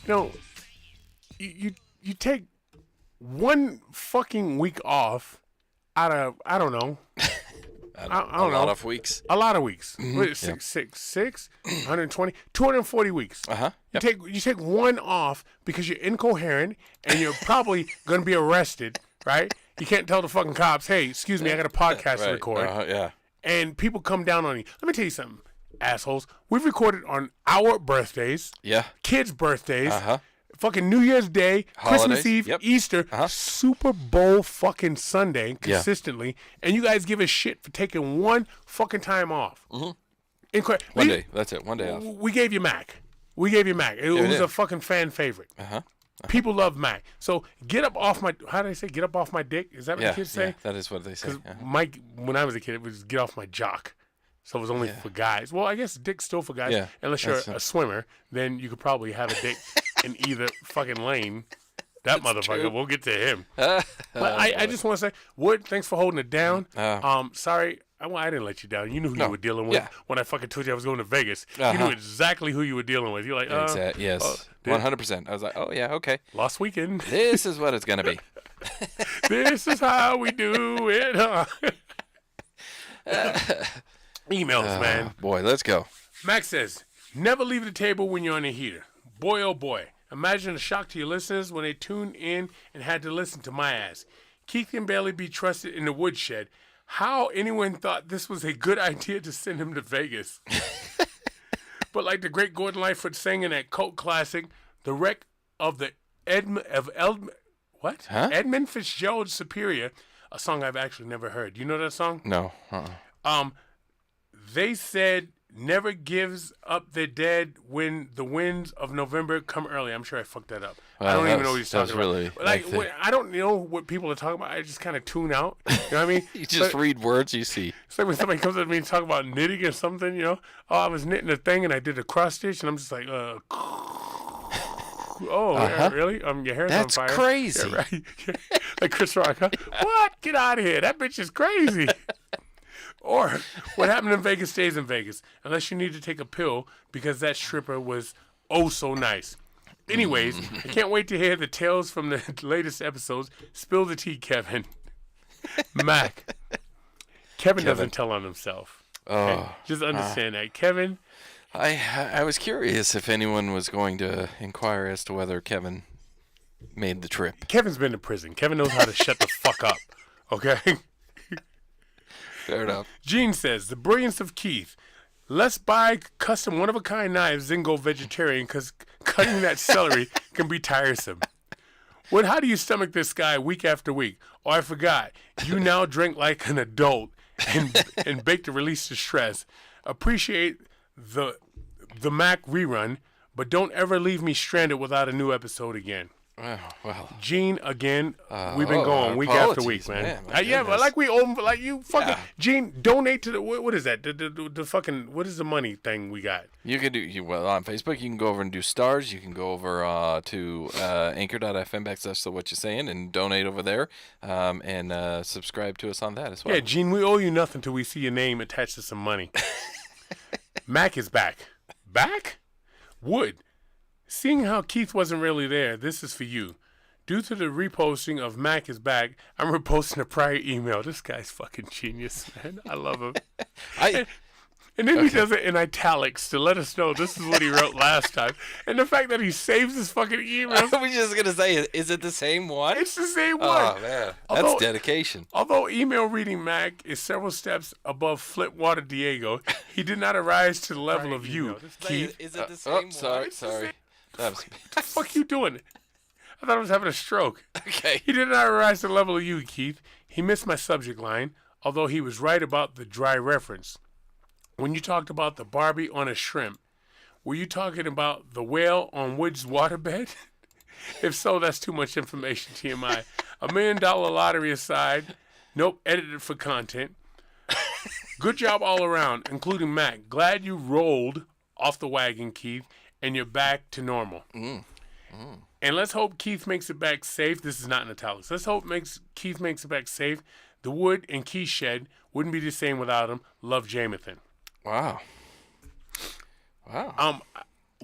You know, you take one fucking week off out of, I don't know. I don't know. A lot of weeks. A lot of weeks. Mm-hmm. What is it, 6, 120, 240 weeks. Uh-huh. Yep. You take one off because you're incoherent and you're probably going to be arrested, right? You can't tell the fucking cops, hey, excuse me, I got a podcast to record. Yeah. And people come down on you. Let me tell you something, assholes. We've recorded on our birthdays, kids' birthdays, fucking New Year's Day, Holidays, Christmas Eve, Easter, Super Bowl fucking Sunday consistently, and you guys give a shit for taking one fucking time off. Mm-hmm. One day. That's it. One day off. We gave you Mac. It was a fucking fan favorite. People love Mac. So get up off my, how do they say, get up off my dick? Is that what the kids say? Yeah, that is what they say. Mike, when I was a kid, it was get off my jock. So it was only for guys. Well, I guess dick's still for guys. Yeah, unless you're a swimmer, then you could probably have a dick in either fucking lane. That motherfucker, true. We'll get to him. But I just want to say, Wood, thanks for holding it down. Sorry, I didn't let you down. You knew who you were dealing with when I fucking told you I was going to Vegas. You knew exactly who you were dealing with. You're like, yes, 100%. I was like, oh, yeah, okay. Lost weekend. This is what it's going to be. This is how we do it, huh? Emails, man. Boy, let's go. Max says, never leave the table when you're on a heater. Boy, oh boy. Imagine a shock to your listeners when they tuned in and had to listen to my ass. Keith can barely be trusted in the woodshed. How anyone thought this was a good idea to send him to Vegas. But like the great Gordon Lightfoot sang in that cult classic, The Wreck of the Edmund Fitzgerald Superior, a song I've actually never heard. You know that song? No. They said never gives up their dead when the winds of November come early. I'm sure I fucked that up. I don't even know what he's talking about. Really I don't know what people are talking about. I just kind of tune out. You know what I mean? You just read words you see. It's like when somebody comes up to me and talk about knitting or something, you know. Oh, I was knitting a thing and I did a cross stitch and I'm just like, really? Your hair's on fire. That's crazy. Yeah, right. Like Chris Rock, huh? What? Get out of here. That bitch is crazy. Or what happened in Vegas stays in Vegas, unless you need to take a pill because that stripper was oh so nice. Anyways, I can't wait to hear the tales from the latest episodes. Spill the tea, Kevin. Mac. Kevin doesn't tell on himself. Okay? Just understand that. Kevin. I was curious if anyone was going to inquire as to whether Kevin made the trip. Kevin's been to prison. Kevin knows how to shut the fuck up. Okay? Fair enough. Gene says, the brilliance of Keith. Let's buy custom one-of-a-kind knives, then go vegetarian, because cutting that celery can be tiresome. How do you stomach this guy week after week? Oh, I forgot. You now drink like an adult and bake to release the stress. Appreciate the Mac rerun, but don't ever leave me stranded without a new episode again. Well. Gene, again, we've been going week after week, man. But like you fucking Gene, donate to the what is that? The fucking what is the money thing we got? You can do on Facebook. You can go over and do stars. You can go over to anchor.fm/SoWhutChuSayin and donate over there, and subscribe to us on that as well. Yeah, Gene, we owe you nothing till we see your name attached to some money. Mac is back. Back? Wood. Seeing how Keith wasn't really there, this is for you. Due to the reposting of Mac is back, I'm reposting a prior email. This guy's fucking genius, man. I love him. And then he does it in italics to let us know this is what he wrote last time. And the fact that he saves his fucking emails. I was just going to say, is it the same one? It's the same one. Oh, man. That's dedication. Although email reading Mac is several steps above Flipwater Diego, he did not arise to the level of you, Keith. Is it the same one? Sorry. What the fuck you doing? I thought I was having a stroke. Okay. He did not rise to the level of you, Keith. He missed my subject line, although he was right about the dry reference. When you talked about the Barbie on a shrimp, were you talking about the whale on Wood's waterbed? If so, that's too much information, TMI. $1 million lottery aside. Nope, edited for content. Good job all around, including Mac. Glad you rolled off the wagon, Keith, and you're back to normal. And let's hope Keith makes it back safe. This is not in italics. Let's hope Keith makes it back safe. The Wood and Keith shed wouldn't be the same without him. Love, Jamathan. Wow.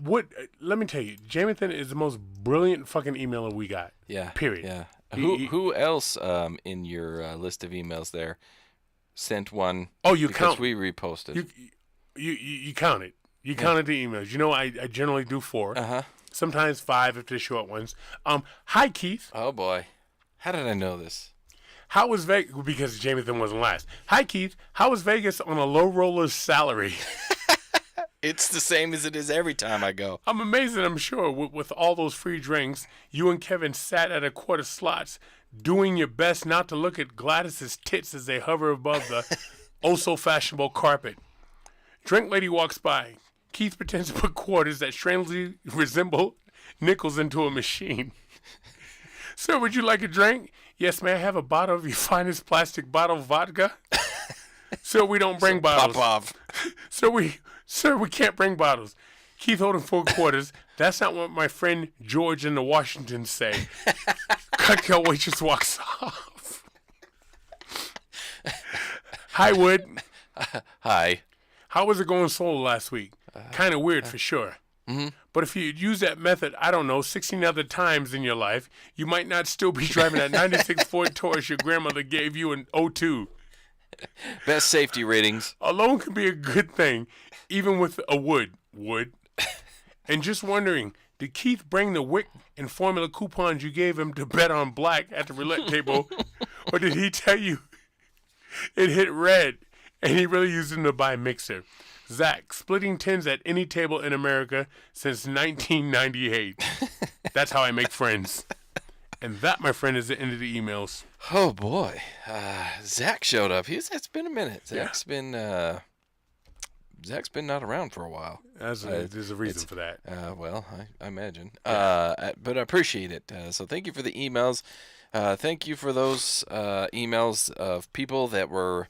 What? Let me tell you, Jamathan is the most brilliant fucking emailer we got. Yeah. Period. Yeah. He- Who else in your list of emails there sent one? Oh, you because count. we reposted. You count it. You counted the emails. You know, I generally do 4. Uh-huh. Sometimes 5 if they're short ones. Hi Keith. Oh boy. How did I know this? How was Vegas? Because Jamathan wasn't last. Hi Keith. How was Vegas on a low roller's salary? It's the same as it is every time I go. I'm amazed that I'm sure with all those free drinks, you and Kevin sat at a quarter slots, doing your best not to look at Gladys's tits as they hover above the oh-so-fashionable carpet. Drink lady walks by. Keith pretends to put quarters that strangely resemble nickels into a machine. Sir, would you like a drink? Yes, may I have a bottle of your finest plastic bottle of vodka? Sir, we don't bring bottles. Pop off. Sir, we can't bring bottles. Keith holding 4 quarters. That's not what my friend George in the Washingtons say. Cocktail waitress walks off. Hi, Wood. Hi. How was it going solo last week? Kind of weird for sure. Mm-hmm. But if you'd use that method, I don't know, 16 other times in your life, you might not still be driving that 96 Ford Taurus your grandmother gave you in '02. Best safety ratings. Alone can be a good thing, even with a wood. And just wondering, did Keith bring the WIC and formula coupons you gave him to bet on black at the roulette table? Or did he tell you it hit red and he really used them to buy a mixer? Zach, splitting tins at any table in America since 1998. That's how I make friends. And that, my friend, is the end of the emails. Oh boy, Zach showed up. It's been a minute. Zach's been not around for a while. There's a reason for that. Well, I imagine. But I appreciate it. So thank you for the emails. Thank you for those emails of people that were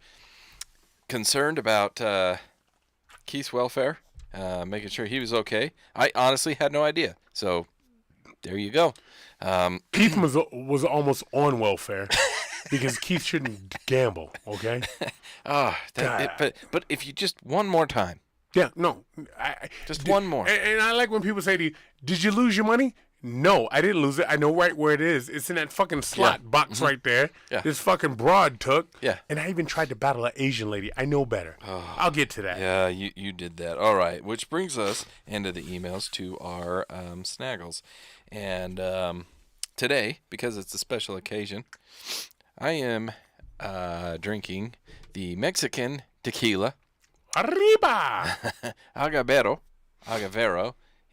concerned about Keith's welfare, making sure he was okay. I honestly had no idea. So there you go. Keith was almost on welfare because Keith shouldn't gamble, okay? But if you just one more time. Yeah, no. One more. And I like when people say to you, did you lose your money? No, I didn't lose it. I know right where it is. It's in that fucking slot box right there. Yeah. This fucking broad took. Yeah. And I even tried to battle an Asian lady. I know better. Oh. I'll get to that. Yeah, you did that. All right, which brings us into the emails to our snaggles. And today, because it's a special occasion, I am drinking the Mexican tequila. Arriba! Agavero,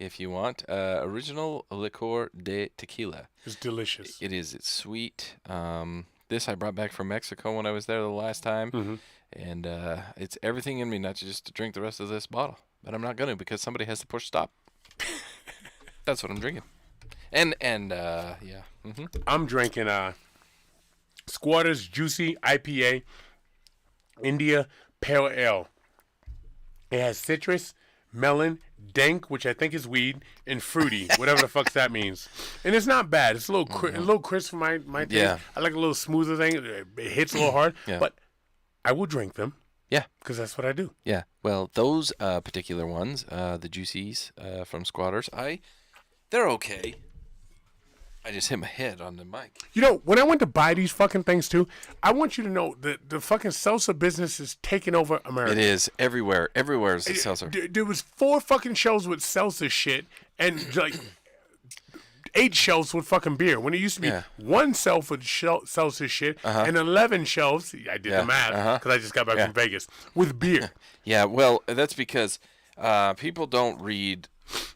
if you want. Original licor de tequila. It's delicious. It is. It's sweet. This I brought back from Mexico when I was there the last time. Mm-hmm. And it's everything in me not just to drink the rest of this bottle. But I'm not going to because somebody has to push stop. That's what I'm drinking. And yeah. Mm-hmm. I'm drinking Squatters Juicy IPA India Pale Ale. It has citrus, melon, dank, which I think is weed, and fruity, whatever the fuck that means. And it's not bad. It's a little crisp for my taste. Yeah. I like a little smoother thing. It hits a little hard, Yeah. but I will drink them. Yeah. Because that's what I do. Yeah. Well, those particular ones, the Juicies from Squatters, they're okay. I just hit my head on the mic. You know, when I went to buy these fucking things too, I want you to know that the fucking salsa business is taking over America. It is everywhere. Everywhere is the salsa. There was 4 fucking shelves with salsa shit and like 8 shelves with fucking beer. When it used to be 1 shelf with salsa shit and 11 shelves. I did the math because I just got back from Vegas with beer. Yeah, well, that's because people don't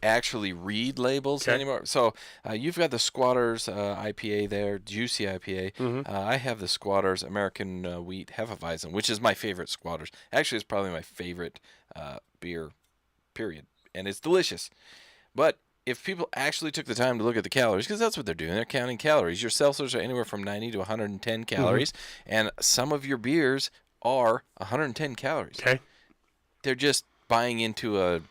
actually read labels anymore. So you've got the Squatters IPA there, Juicy IPA. Mm-hmm. I have the Squatters American Wheat Hefeweizen, which is my favorite Squatters. Actually, it's probably my favorite beer, period. And it's delicious. But if people actually took the time to look at the calories, because that's what they're doing, they're counting calories. Your seltzers are anywhere from 90 to 110 calories, and some of your beers are 110 calories. Okay. They're just buying into a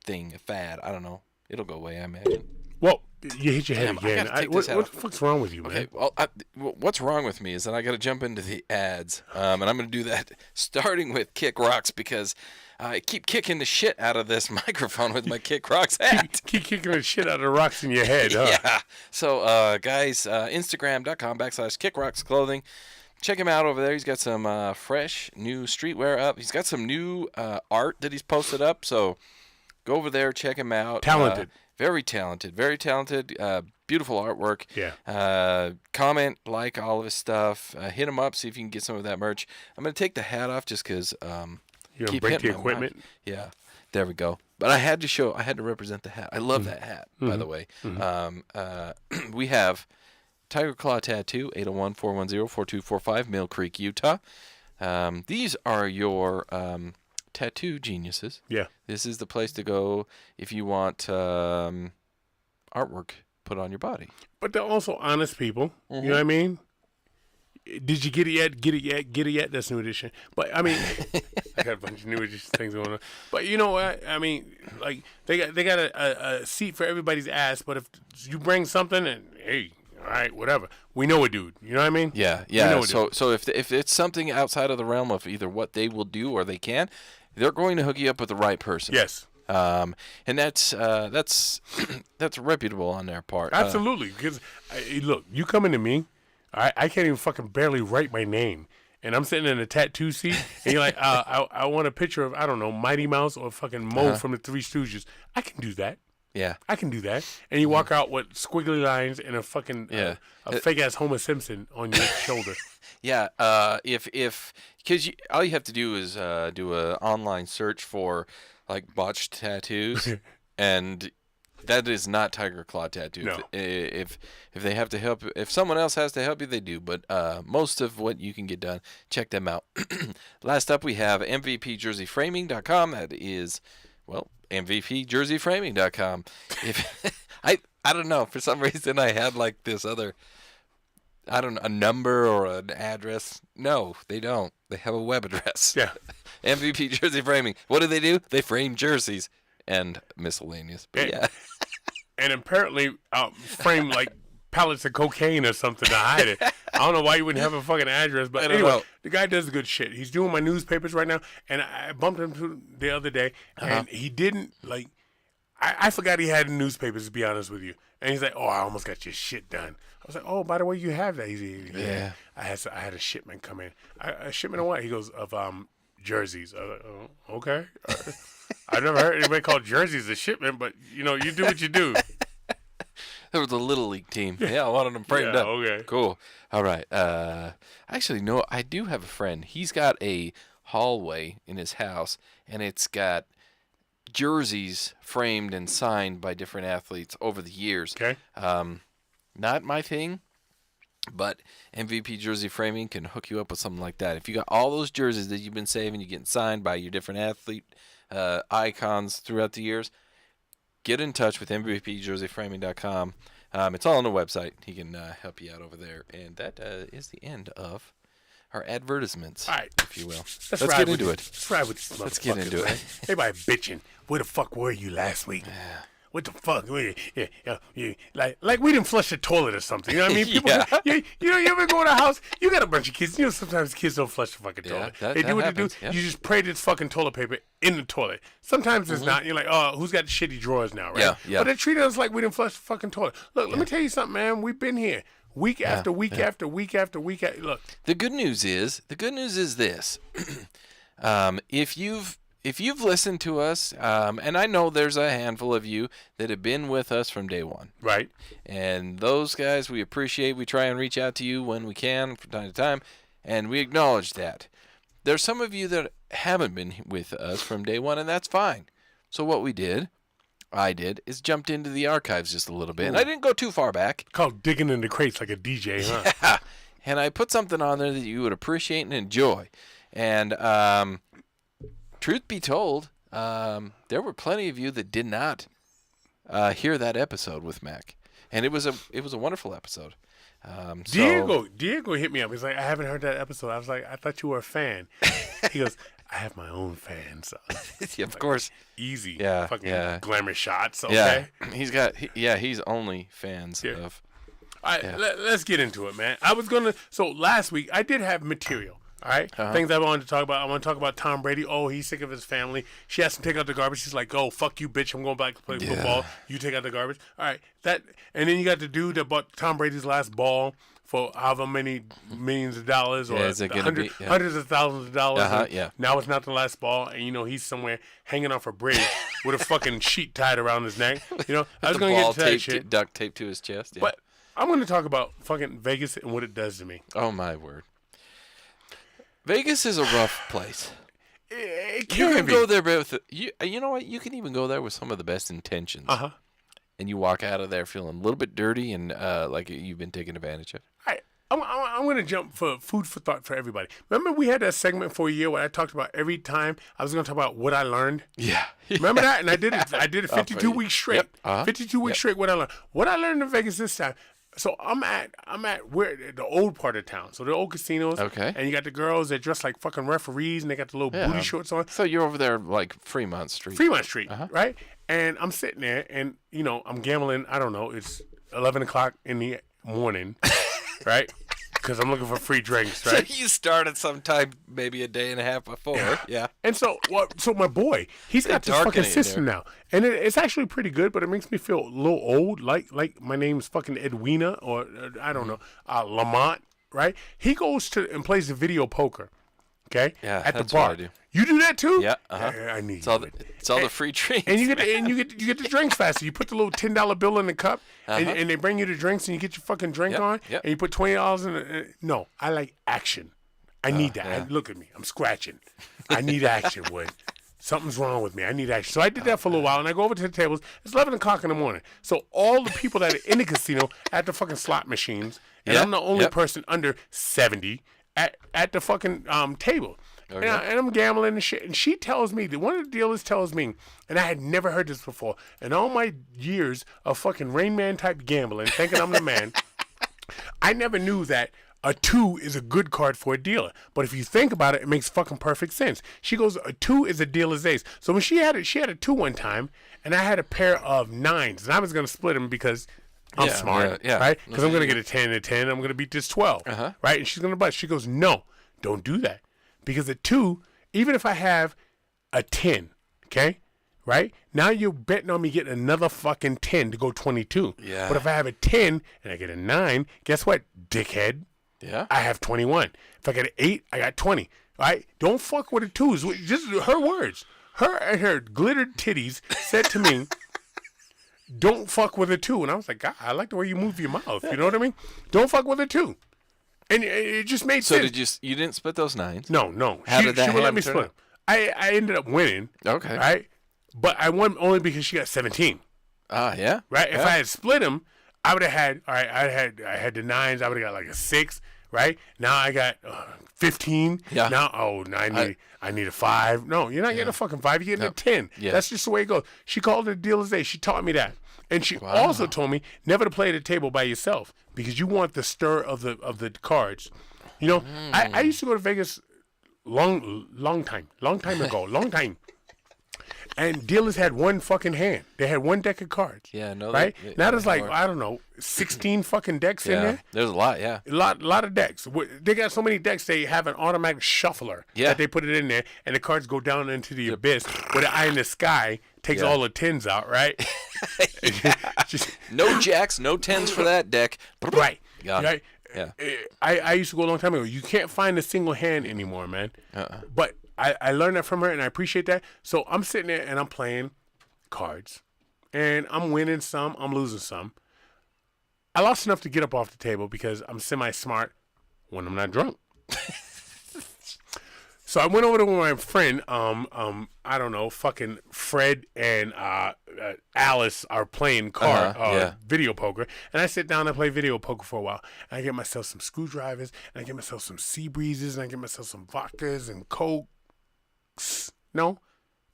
thing, a fad. I don't know. It'll go away, I imagine. Well, You hit your head Damn, I again. gotta take this What out. the fuck's wrong with you, man? Okay, well, what's wrong with me is that I got to jump into the ads, and I'm going to do that starting with Kick Rocks because I keep kicking the shit out of this microphone with my Kick Rocks hat. Keep kicking the shit out of the rocks in your head, huh? Yeah. So, guys, Instagram.com/KickRocksClothing. Check him out over there. He's got some fresh new streetwear up. He's got some new art that he's posted up. So go over there, check him out. Talented. Very talented. Very talented. Beautiful artwork. Yeah. Comment, like all of his stuff. Hit him up, see if you can get some of that merch. I'm going to take the hat off just because You're going to break the equipment? Yeah. There we go. But I had to represent the hat. I love that hat, by the way. We have Tiger Claw Tattoo, 801-410-4245, Mill Creek, Utah. These are your tattoo geniuses. Yeah. This is the place to go if you want artwork put on your body. But they're also honest people. You know what I mean? Did you get it yet? Get it yet? Get it yet? That's new edition. But I mean, I got a bunch of new edition things going on. But you know what? I mean, like they got a seat for everybody's ass. But if you bring something and hey, all right, whatever, we know a dude. You know what I mean? Yeah. So if it's something outside of the realm of either what they will do or they can, they're going to hook you up with the right person. Yes. And that's reputable on their part. Absolutely. Because look, you coming to me. I can't even fucking barely write my name. And I'm sitting in a tattoo seat, and you're like, I want a picture of, I don't know, Mighty Mouse or fucking Moe from the Three Stooges. I can do that. Yeah. I can do that. And you walk out with squiggly lines and a fucking a fake-ass Homer Simpson on your shoulder. Yeah. Because all you have to do is do an online search for, like, botched tattoos, and that is not Tiger Claw Tattoo. No. If they have to help, if someone else has to help you, they do. But most of what you can get done, check them out. Last up, we have MVPJerseyFraming.com. That is, well, MVPJerseyFraming.com. If I don't know, for some reason I had like this other, I don't know, a number or an address. No, they don't. They have a web address. Yeah. MVP Jersey Framing. What do? They frame jerseys and miscellaneous. But yeah. And apparently frame like pallets of cocaine or something to hide it. I don't know why you wouldn't have a fucking address, but anyway, the guy does good shit. He's doing my newspapers right now, and I bumped into the other day, and he didn't like. I forgot he had newspapers, to be honest with you. And he's like, "Oh, I almost got your shit done." I was like, "Oh, by the way, you have that?" He's like, "Yeah, I had a shipment come in. A shipment of what?" He goes, "Of jerseys." I was like, "Oh, okay." I've never heard anybody call jerseys a shipment, but you know, you do what you do. There was a little league team. Yeah, I wanted them framed up. Okay. Cool. All right. Actually, no, I do have a friend. He's got a hallway in his house, and it's got jerseys framed and signed by different athletes over the years. Okay. Not my thing, but MVP Jersey Framing can hook you up with something like that. If you got all those jerseys that you've been saving, you're getting signed by your different athlete icons throughout the years, get in touch with MVPJerseyFraming.com. It's all on the website. He can help you out over there. And that is the end of our advertisements, all right, if you will. Let's get into it. Let's ride with these motherfuckers. Let's get into it. Everybody bitching. Where the fuck were you last week? What the fuck? Like we didn't flush the toilet or something. You know what I mean? People, you ever go to a house? You got a bunch of kids. You know, sometimes kids don't flush the fucking toilet. They do what happens. they do. You just spray this fucking toilet paper in the toilet. Sometimes it's not. You're like, oh, who's got shitty drawers now, right? Yeah. But they treat us like we didn't flush the fucking toilet. Look, let me tell you something, man. We've been here week after week after week after week. Look, the good news is this. If you've listened to us, and I know there's a handful of you that have been with us from day one. Right. And those guys we appreciate. We try and reach out to you when we can from time to time, and we acknowledge that. There's some of you that haven't been with us from day one, and that's fine. So what I did, is jumped into the archives just a little bit. And I didn't go too far back. Called digging in the crates like a DJ, huh? Yeah. And I put something on there that you would appreciate and enjoy. And truth be told, there were plenty of you that did not hear that episode with Mac, and it was a wonderful episode. Diego hit me up. He's like, I haven't heard that episode. I was like, I thought you were a fan. He goes, I have my own fans. Yeah, of course. Easy. Yeah, Fucking yeah. glamour shots. Okay. Yeah, he's only fans of. All right, let's get into it, man. So last week I did have material. All right, things I wanted to talk about. I want to talk about Tom Brady. Oh, he's sick of his family. She has to take out the garbage. She's like, "Oh, fuck you, bitch! I'm going back to play football. You take out the garbage." All right, and then you got the dude that bought Tom Brady's last ball for however many millions of dollars or hundreds of thousands of dollars. Now it's not the last ball, and he's somewhere hanging off a bridge with a fucking sheet tied around his neck. I was going to get to that shit, duct taped to his chest. Yeah. But I'm going to talk about fucking Vegas and what it does to me. Oh my word. Vegas is a rough place. It You can can be. go there with you know what? You can even go there with some of the best intentions. And you walk out of there feeling a little bit dirty and like you've been taken advantage of. I'm going to jump for food for thought for everybody. Remember we had that segment for a year where I talked about every time I was going to talk about what I learned? Yeah. Remember that? And I did it. I did it 52 weeks straight. Yep. 52 weeks straight what I learned. What I learned in Vegas this time. So I'm at where the old part of town. So the old casinos. Okay. And you got the girls that dress like fucking referees and they got the little booty shorts on. So you're over there like Fremont Street. Fremont Street, right? And I'm sitting there and, I'm gambling. I don't know. It's 11 o'clock in the morning, right? Because I'm looking for free drinks, right? So you started sometime maybe a day and a half before. Yeah. And so my boy, he's got this fucking system now. And it's actually pretty good, but it makes me feel a little old, like my name's fucking Edwina or I don't know, Lamont, right? He goes to and plays the video poker, okay? Yeah, at the that's bar. what I do. You do that too? Yeah. I need it's all the free drinks. And you get the drinks faster. You put the little $10 bill in the cup, and they bring you the drinks, and you get your fucking drink on, and you put $20 in it. No, I like action. I need that. Look at me. I'm scratching. I need action, Wood. Something's wrong with me. I need action. So I did that for a little while, and I go over to the tables. It's 11 o'clock in the morning. So all the people that are in the casino at the fucking slot machines, and I'm the only person under 70 at the fucking table. Okay. And I'm gambling and shit. And she tells me, one of the dealers tells me, and I had never heard this before, in all my years of fucking Rain Man type gambling, thinking I'm the man, I never knew that a 2 is a good card for a dealer. But if you think about it, it makes fucking perfect sense. She goes, a 2 is a dealer's ace. So when she had a 2 one time, and I had a pair of 9s, and I was going to split them because I'm smart, right? Because I'm going to get a 10 and a 10, and I'm going to beat this 12, right? And she's going to bust. She goes, no, don't do that. Because a 2, even if I have a 10, okay, right? Now you're betting on me getting another fucking 10 to go 22. Yeah. But if I have a 10 and I get a 9, guess what, dickhead? Yeah. I have 21. If I get an 8, I got 20. All right? Don't fuck with the 2s. Just her words. Her and her glittered titties said to me, don't fuck with a 2. And I was like, God, I like the way you move your mouth. You know what I mean? Don't fuck with a 2. And it just made sense. So you didn't split those 9s? No. How did that she would let me turn split out? them. I ended up winning. Okay. Right? But I won only because she got 17. Yeah. Right? Yeah. If I had split them, I would have had, all right, I had the 9s. I would have got like a 6, right? Now I got 15. Yeah. Now, I need a 5. No, you're not getting a fucking 5. You're getting a 10. Yeah. That's just the way it goes. She called it a dealer's day. She taught me that. And she also told me never to play at the table by yourself because you want the stir of the cards. I used to go to Vegas long time ago. And dealers had one fucking hand. They had one deck of cards. Yeah, no. Right? Now there's like, I don't know, 16 fucking decks in there. There's a lot, yeah. A lot of decks. They got so many decks, they have an automatic shuffler that they put it in there, and the cards go down into the abyss where the eye in the sky takes all the 10s out, right? No jacks, no 10s for that deck. Right. Got it. Right. Yeah. I used to go a long time ago. You can't find a single hand anymore, man. But I learned that from her, and I appreciate that. So I'm sitting there, and I'm playing cards. And I'm winning some. I'm losing some. I lost enough to get up off the table because I'm semi-smart when I'm not drunk. So I went over to my friend, I don't know, fucking Fred and Alice are playing video poker. And I sit down and play video poker for a while. And I get myself some screwdrivers, and I get myself some sea breezes, and I get myself some vodkas and cokes.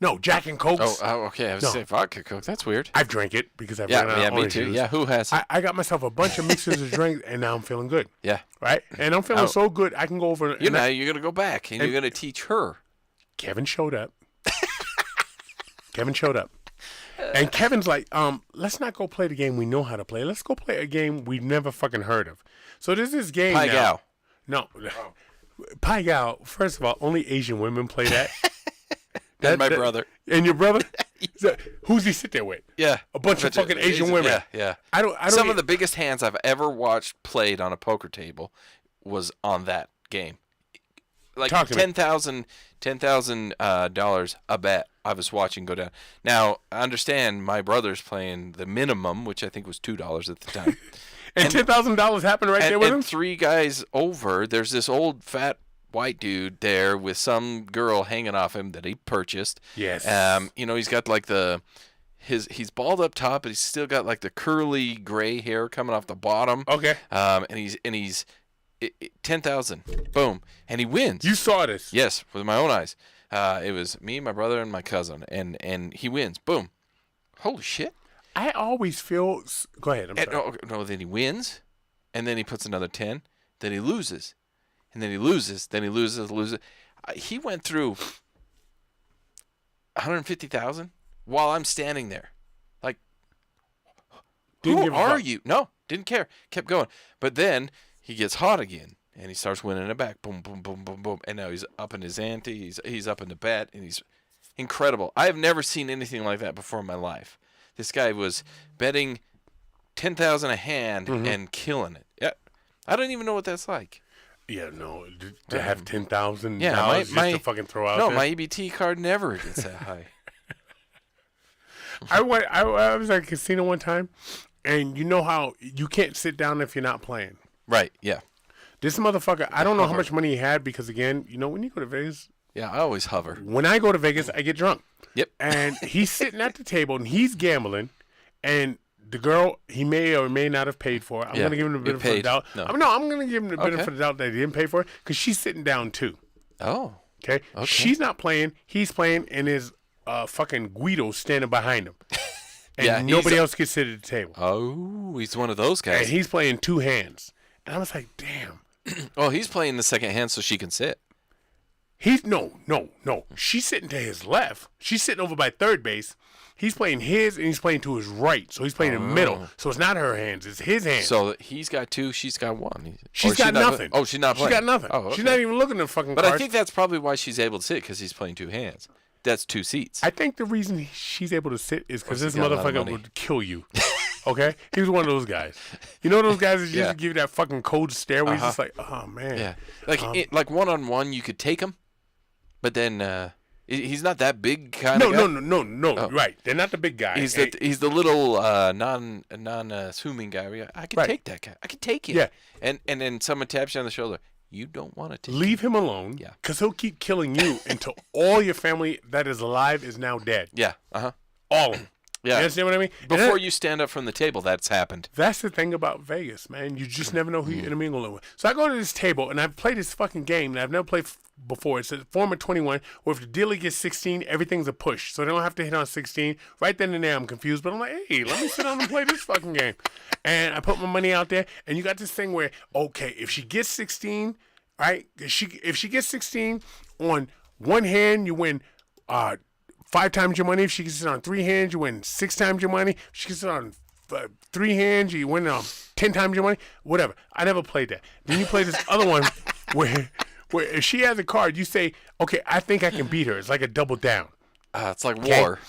No, Jack and Cokes. Oh, okay. I was saying vodka Coke. That's weird. I've drank it because I've ran out of me orange too. juice. Yeah, who has? I got myself a bunch of mixers of drinks, and now I'm feeling good. Yeah. Right? And I'm feeling so good, I can go over. You're going to go back, and you're going to teach her Kevin showed up. Kevin showed up. And Kevin's like, let's not go play the game we know how to play. Let's go play a game we've never fucking heard of. So there's this game Pai now. Gow. No. Pai Gow, first of all, only Asian women play that. And my brother. And your brother? So, who's he sit there with? Yeah. A bunch of fucking Asian women. Yeah, yeah. I don't Some of the biggest hands I've ever watched played on a poker table was on that game. Like $10,000 a bet I was watching go down. Now, I understand my brother's playing the minimum, which I think was $2 at the time. and $10,000 happened right there with him? And 3 guys over, there's this old fat white dude there with some girl hanging off him that he purchased. Yes. He's got like he's bald up top, but he's still got like the curly gray hair coming off the bottom. Okay. And he's 10,000. Boom. And he wins. You saw this? Yes, with my own eyes. It was me, my brother, and my cousin, and he wins. Boom. Holy shit. I always feel. Go ahead. I'm sorry. No, then he wins, and then he puts another 10. Then he loses, and then he loses. Then he loses. He went through 150,000 while I'm standing there, like, who are you? No, didn't care. Kept going, but then he gets hot again, and he starts winning it back. Boom, boom, boom, boom, boom, and now he's up in his ante. He's up in the bet, and he's incredible. I have never seen anything like that before in my life. This guy was betting 10,000 a hand and killing it. Yeah, I don't even know what that's like. Yeah, no, to have $10,000 just to fucking throw out. No, there. my EBT card never gets that high. I was at a casino one time, and you know how you can't sit down if you're not playing. Right. Yeah. This motherfucker, I don't know how much money he had because, again, when you go to Vegas. Yeah, I always hover. When I go to Vegas, I get drunk. Yep. And he's sitting at the table, and he's gambling, and the girl he may or may not have paid for. I'm going to give him the benefit of the doubt. No. I'm going to give him the benefit of the doubt that he didn't pay for it because she's sitting down too. Oh. Okay? She's not playing. He's playing, and his fucking Guido standing behind him. And nobody else can sit at the table. Oh, he's one of those guys. And he's playing 2 hands. And I was like, damn. Oh, he's playing the second hand so she can sit. No. She's sitting to his left. She's sitting over by third base. He's playing his, and he's playing to his right. So he's playing in the middle. So it's not her hands. It's his hands. So he's got 2. She's got 1. She's got nothing. Oh, she's not playing. She got nothing. Oh, okay. She's not even looking at the fucking But cards. I think that's probably why she's able to sit, because he's playing 2 hands. That's 2 seats. I think the reason she's able to sit is because this she's got a lot of motherfucker money. would kill you. Okay? He was one of those guys. You know those guys that just give you that fucking cold stare where he's just like, oh, man. Yeah. Like one-on-one, you could take him, but then he's not that big kind of guy. No. Oh. Right. They're not the big guy. He's the little non-assuming guy. I could take that guy. I could take him. Yeah. And then someone taps you on the shoulder. You don't want to take Leave him alone. Yeah. Because he'll keep killing you until all your family that is alive is now dead. Yeah. All of them. Yeah. You understand what I mean? Before you stand up from the table, that's happened. That's the thing about Vegas, man. You just never know who you're intermingling with. So I go to this table, and I've played this fucking game that I've never played before. It's a form of 21, where if the dealer gets 16, everything's a push. So they don't have to hit on 16. Right then and there, I'm confused. But I'm like, hey, let me sit down and play this fucking game. And I put my money out there, and you got this thing where, okay, if she gets 16, right? If she gets 16 on one hand, you win 5 times your money. If she gets it on 3 hands, you win 6 times your money. If she gets it on 3 hands, you win 10 times your money. Whatever. I never played that. Then you play this other one where if she has a card, you say, okay, I think I can beat her. It's like a double down. It's like war.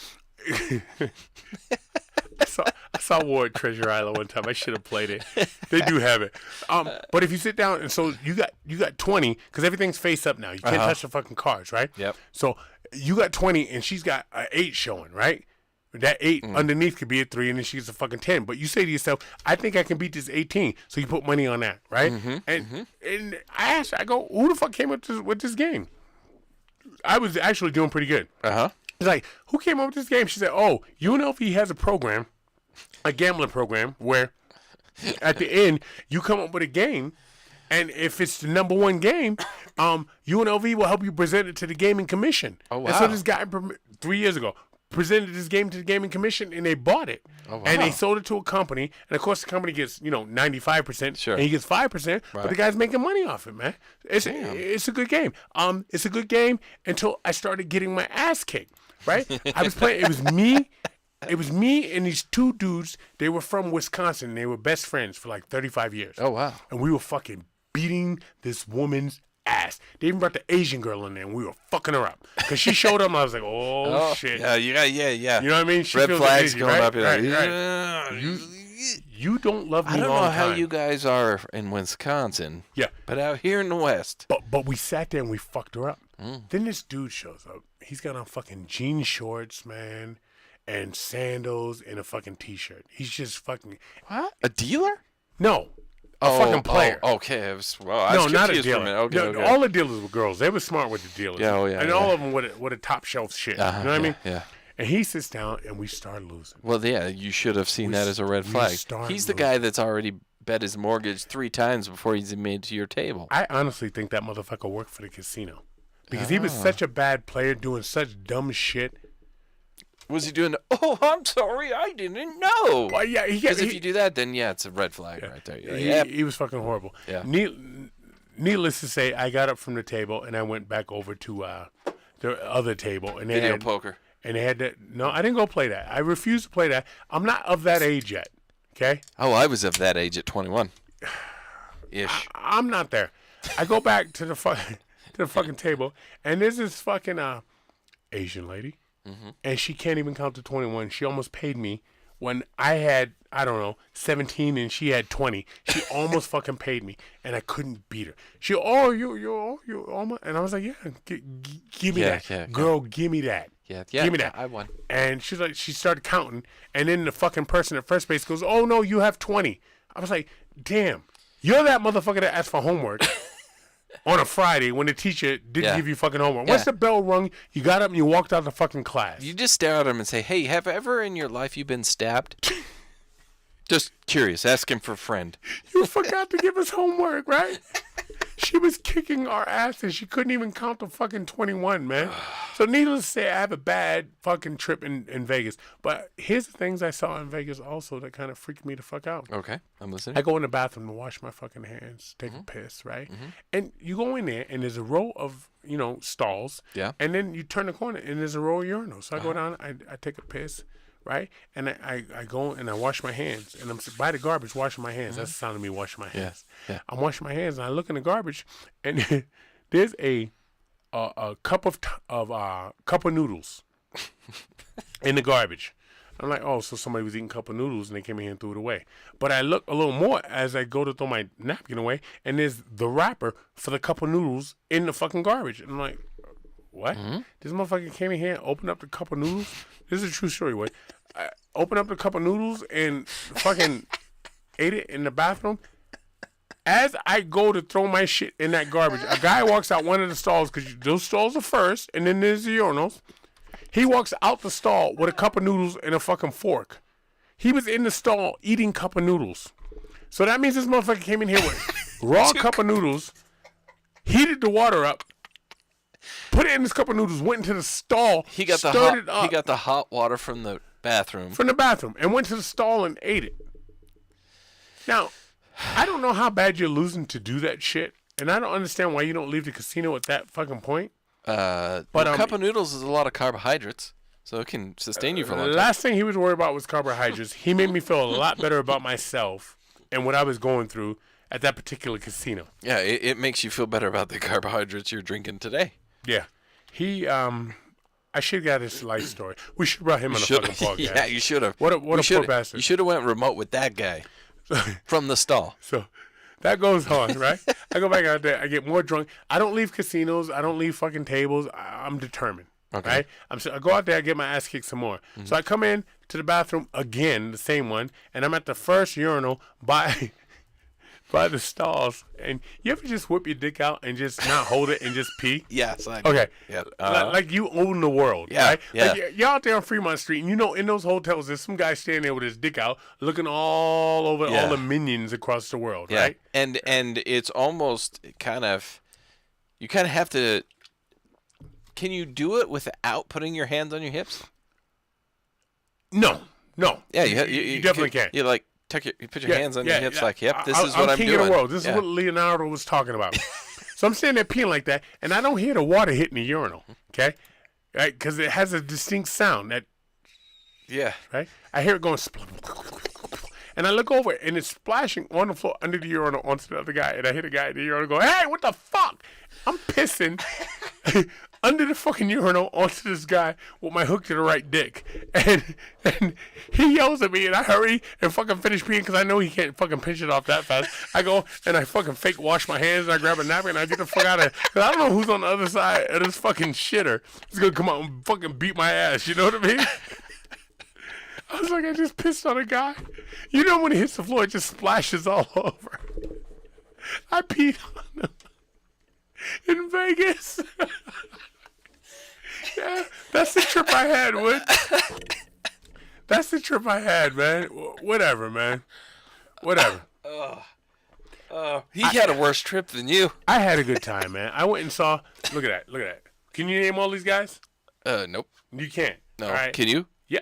I saw War at Treasure Island one time. I should have played it. They do have it. But if you sit down, and so you got 20, because everything's face up now. You can't touch the fucking cards, right? Yep. So you got 20, and she's got an 8 showing, right? That 8 underneath could be a 3, and then she gets a fucking 10. But you say to yourself, I think I can beat this 18. So you put money on that, right? And I asked, I go, who the fuck came up with this game? I was actually doing pretty good. He's like, who came up with this game? She said, oh, UNLV has a program, a gambling program, where at the end, you come up with a game, and if it's the number 1 game, UNLV will help you present it to the gaming commission. Oh, wow. And so this guy, 3 years ago, presented this game to the gaming commission, and they bought it. Oh, wow. And they sold it to a company, and of course the company gets 95%, Sure. and he gets 5%, but the guy's making money off it, man. It's a good game. It's a good game until I started getting my ass kicked. Right? I was playing. It was me and these two dudes. They were from Wisconsin. And they were best friends for like 35 years. Oh, wow. And we were fucking beating this woman's ass. They even brought the Asian girl in there, and we were fucking her up. Because she showed up, and I was like, oh, shit. Yeah. You know what I mean? She Red feels flags Asian, going right? up. You're like, right. You don't love me I don't all know the how time. you guys are in Wisconsin. Yeah. But out here in the West. But we sat there, and we fucked her up. Then this dude shows up. He's got on fucking jean shorts, man, and sandals and a fucking T-shirt. He's just fucking... What? A dealer? No. A fucking player. Oh, okay. I was No, not a confused for dealer. minute. Okay, No, okay. all the dealers were girls. They were smart with the dealers. Yeah, And all of them with a top shelf shit. You know what I mean? Yeah. And he sits down, and we start losing. Well, yeah, you should have seen that as a red flag. He's the guy that's already bet his mortgage 3 times before he's made to your table. I honestly think that motherfucker worked for the casino. Because he was such a bad player doing such dumb shit. Was he doing? Oh, I'm sorry, I didn't know. Well, yeah, Because if you do that, then it's a red flag right there. You're like, he was fucking horrible. Yeah. Needless to say, I got up from the table and I went back over to the other table and they Video had poker. And they had to. No, I didn't go play that. I refused to play that. I'm not of that age yet. Okay. Oh, I was of that age at 21. Ish. I'm not there. I go back to the fucking table and there's this fucking Asian lady. And she can't even count to 21. She almost paid me when I had, I don't know, 17 and she had 20. She almost fucking paid me, and I couldn't beat her. She, you almost, and I was like, yeah, give me that. Yeah, Girl, give me that. Yeah, give me that. I won. And she's like, she started counting, and then the fucking person at first base goes, oh, no, you have 20. I was like, damn, you're that motherfucker that asked for homework. On a Friday when the teacher didn't give you fucking homework. Once the bell rung, you got up and you walked out the fucking class. You just stare at him and say, hey, have ever in your life you been stabbed? Just curious. Ask him for a friend. You forgot to give us homework, right? She was kicking our asses. She couldn't even count to fucking 21, man. So needless to say, I have a bad fucking trip in Vegas. But here's the things I saw in Vegas also that kind of freaked me the fuck out. Okay, I'm listening. I go in the bathroom to wash my fucking hands, take a piss, right? And you go in there, and there's a row of, stalls. Yeah. And then you turn the corner, and there's a row of urinals. So I go down, I take a piss, right? And I go and I wash my hands. And I'm by the garbage washing my hands. That's the sound of me washing my hands. Yeah. I'm washing my hands, and I look in the garbage, and there's a cup of noodles in the garbage. I'm like, oh, so somebody was eating cup of noodles and they came in here and threw it away. But I look a little more as I go to throw my napkin away, and there's the wrapper for the cup of noodles in the fucking garbage. And I'm like, what? This motherfucker came in here and opened up the cup of noodles? This is a true story, Wade. I opened up the cup of noodles and fucking ate it in the bathroom. As I go to throw my shit in that garbage, a guy walks out one of the stalls, because those stalls are first, and then there's the urinals. He walks out the stall with a cup of noodles and a fucking fork. He was in the stall eating cup of noodles. So that means this motherfucker came in here with raw cup of noodles, heated the water up, put it in this cup of noodles, went into the stall, He got the hot water from the bathroom. And went to the stall and ate it. Now, I don't know how bad you're losing to do that shit, and I don't understand why you don't leave the casino at that fucking point. But a cup of noodles is a lot of carbohydrates, so it can sustain you for a long The time. last thing he was worried about was carbohydrates. He made me feel a lot better about myself and what I was going through at that particular casino. Yeah, it makes you feel better about the carbohydrates you're drinking today. Yeah. I should have got his life story. We should have brought him on the fucking podcast. Yeah, you should have. What a poor bastard. You should have went remote with that guy from the stall. So that goes on, right? I go back out there. I get more drunk. I don't leave casinos. I don't leave fucking tables. I'm determined. Okay. Right? I go out there. I get my ass kicked some more. So I come in to the bathroom again, the same one, and I'm at the first urinal by the stalls. And you ever just whip your dick out and just not hold it and just pee? Yes, I do. Okay. Yeah. Like you own the world, Yeah, right? yeah. Like you're out there on Fremont Street, and in those hotels, there's some guy standing there with his dick out, looking all over all the minions across the world, Yeah. right? And it's almost you kind of have to. Can you do it without putting your hands on your hips? No. Yeah, you definitely can't. You like you put your hands on your hips, like, yep, this is what I'm king doing. Of the world. This is what Leonardo was talking about. So I'm standing there peeing like that, and I don't hear the water hitting the urinal. Okay, right? Because it has a distinct sound. Right. I hear it going. And I look over, and it's splashing on the floor under the urinal onto the other guy. And I hear the guy in the urinal go, "Hey, what the fuck?" I'm pissing under the fucking urinal onto this guy with my hook to the right dick. And he yells at me, and I hurry and fucking finish peeing because I know he can't fucking pinch it off that fast. I go, and I fucking fake wash my hands, and I grab a napkin, and I get the fuck out of it. Because I don't know who's on the other side of this fucking shitter. He's going to come out and fucking beat my ass. You know what I mean? I was like, I just pissed on a guy. You know when he hits the floor, it just splashes all over. I peed on him in Vegas. Yeah, that's the trip I had, Wood. That's the trip I had, man. Whatever, man. Whatever. He had a worse trip than you. I had a good time, man. I went and saw. Look at that. Can you name all these guys? Nope. You can't. No. All right? Can you? Yeah.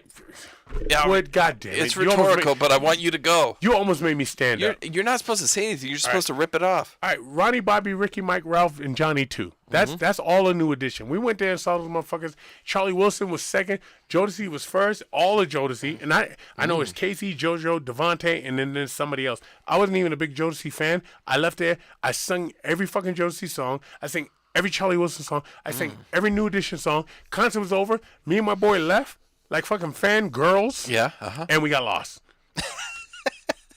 Yeah. Wood, goddamn it. It's rhetorical, but I want you to go. You almost made me stand up. You're not supposed to say anything. You're supposed to rip it off. All right, Ronnie, Bobby, Ricky, Mike, Ralph, and Johnny too. That's all a new addition. We went there and saw those motherfuckers. Charlie Wilson was second. Jodeci was first. All of Jodeci, and I know it's Casey, JoJo, Devontae, and then there's somebody else. I wasn't even a big Jodeci fan. I left there. I sung every fucking Jodeci song. I sang every Charlie Wilson song. I sang every New Edition song. Concert was over. Me and my boy left like fucking fangirls. Yeah. And we got lost.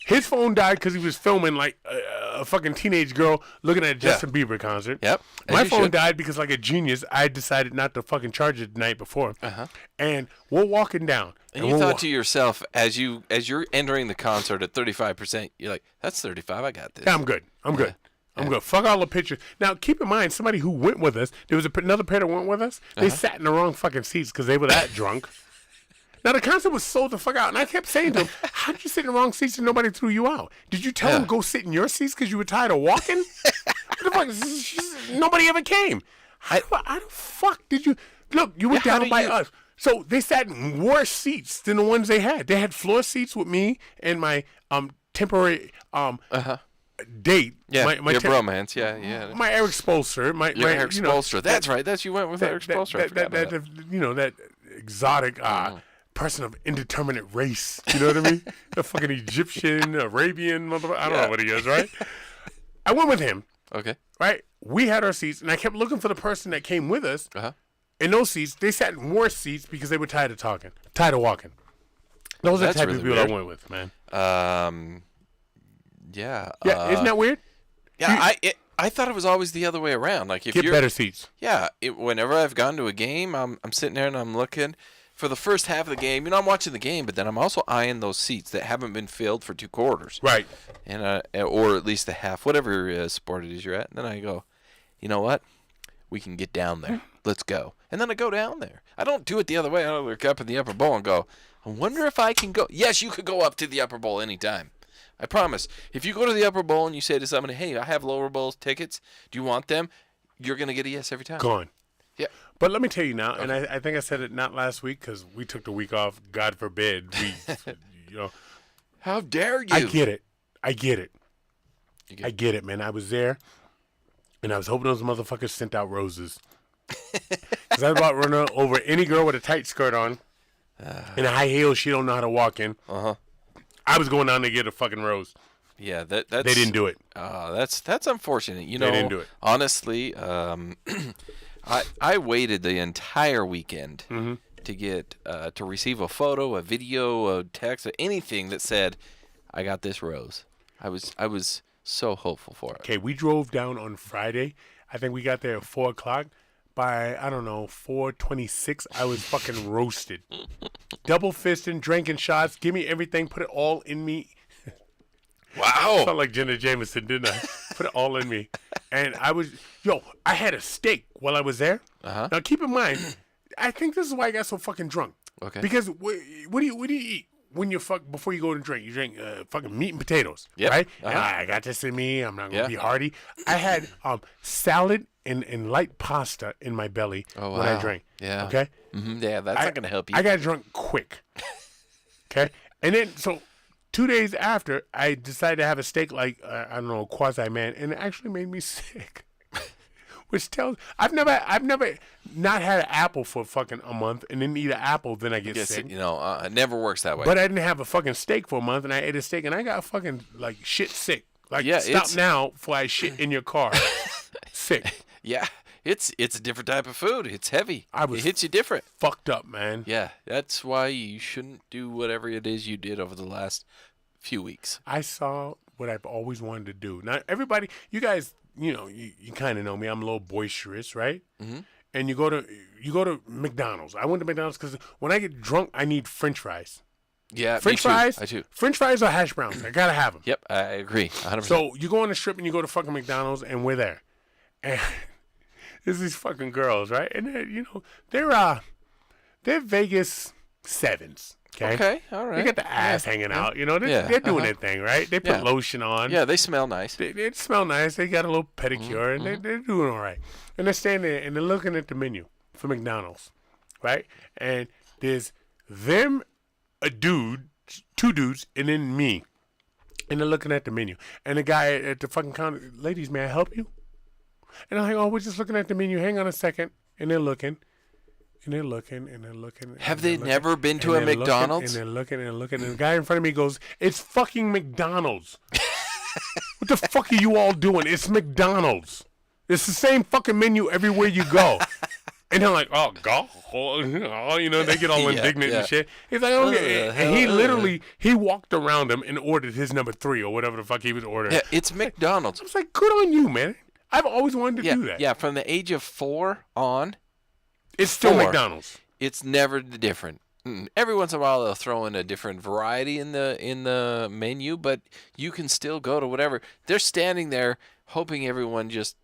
His phone died because he was filming like a fucking teenage girl looking at a Justin Bieber concert. Yep. My phone died because, like a genius, I decided not to fucking charge it the night before. And we're walking down. And you thought to yourself, as you're entering the concert at 35%, you're like, "That's 35. I got this." Yeah, I'm good. I'm good. Fuck all the pictures. Now, keep in mind, somebody who went with us, there was another pair that went with us. They sat in the wrong fucking seats because they were that drunk. Now, the concert was sold the fuck out, and I kept saying to him, how did you sit in the wrong seats and nobody threw you out? Did you tell them go sit in your seats because you were tired of walking? What the fuck? Nobody ever came. How the fuck did you... Look, you were down by us. So they sat in worse seats than the ones they had. They had floor seats with me and my temporary date. Yeah, my your bromance. Yeah. My Eric Spolster. Your Eric Spolster. That's right. You went with Eric Spolster. That exotic... person of indeterminate race. You know what I mean? A fucking Egyptian, Arabian, motherfucker. I don't know what he is, right? I went with him. Okay. Right? We had our seats, and I kept looking for the person that came with us. In those seats, they sat in worse seats because they were tired of walking. Those are the type of people I went with, man. Yeah. Yeah, isn't that weird? Yeah, I thought it was always the other way around. Like if get better seats. Yeah. Whenever I've gone to a game, I'm sitting there and I'm looking. For the first half of the game, I'm watching the game, but then I'm also eyeing those seats that haven't been filled for 2 quarters. Right. And or at least the half, whatever sport it is you're at. And then I go, you know what? We can get down there. Let's go. And then I go down there. I don't do it the other way. I don't look up in the upper bowl and go, I wonder if I can go. Yes, you could go up to the upper bowl anytime. I promise. If you go to the upper bowl and you say to somebody, hey, I have lower bowl tickets. Do you want them? You're going to get a yes every time. Gone. Yeah. But let me tell you now, and I think I said it not last week because we took the week off. God forbid. How dare you? I get it. I get it, man. I was there, and I was hoping those motherfuckers sent out roses. Because I was about to run over any girl with a tight skirt on and a high heel she don't know how to walk in. I was going down to get a fucking rose. Yeah, that's... They didn't do it. That's unfortunate. You know, they didn't do it. Honestly, I waited the entire weekend to get to receive a photo, a video, a text, or anything that said, "I got this rose." I was so hopeful for it. Okay, we drove down on Friday. I think we got there at 4:00. By 4:26, I was fucking roasted. Double fisting, drinking shots. Give me everything. Put it all in me. Wow. I felt like Jenna Jameson, didn't I? Put it all in me. And I had a steak while I was there. Now, keep in mind, I think this is why I got so fucking drunk. Okay. Because what do you eat when before you go to drink? You drink fucking meat and potatoes, yep. right? And I got this in me. I'm not going to be hearty. I had salad and light pasta in my belly when I drank. Yeah. Okay? Yeah, that's not going to help you. I got drunk quick. Okay, and then so 2 days after, I decided to have a steak like I don't know, quasi man, and it actually made me sick. Which tells I've never not had an apple for fucking a month and then eat an apple, then I get Yes, sick. it never works that way. But I didn't have a fucking steak for a month, and I ate a steak, and I got fucking like shit sick. Like Yeah, stop it's- now before I shit in your car. Sick. Yeah, it's a different type of food. It's heavy. I was It hits you different. Fucked up, man. Yeah, that's why you shouldn't do whatever it is you did over the last few weeks. I saw what I've always wanted to do. Now everybody, you guys, you know, you kind of know me. I'm a little boisterous, right? Mm-hmm. And you go to McDonald's. I went to McDonald's because when I get drunk, I need French fries. Yeah, French me too. fries. I too. French fries or hash browns. I gotta have them. Yep, I agree. 100%. So you go on the strip and you go to fucking McDonald's and we're there, and there's these fucking girls, right? And they're Vegas sevens. Okay, all right. They got the ass hanging out, you know. Yeah, They're doing their thing, right? They put Yeah. lotion on. Yeah, they smell nice. They smell nice. They got a little pedicure, Mm-hmm. and they're doing all right. And they're standing there and they're looking at the menu for McDonald's, right? And there's them, a dude, two dudes, and then me. And they're looking at the menu. And the guy at the fucking counter, ladies, may I help you? And I'm like, oh, we're just looking at the menu. Hang on a second. And they're looking. And they're looking, and they're looking. Have they never been to a McDonald's? And they're looking, and they're looking. And the guy in front of me goes, it's fucking McDonald's. What the fuck are you all doing? It's McDonald's. It's the same fucking menu everywhere you go. And they're like, oh, God. You know, they get all indignant and shit. He's like, okay. And he literally, he walked around them and ordered his number 3 or whatever the fuck he was ordering. Yeah, it's McDonald's. I was like, good on you, man. I've always wanted to do that. Yeah, from the age of 4 on, It's still 4. McDonald's. It's never different. Every once in a while they'll throw in a different variety in the menu, but you can still go to whatever. They're standing there hoping everyone just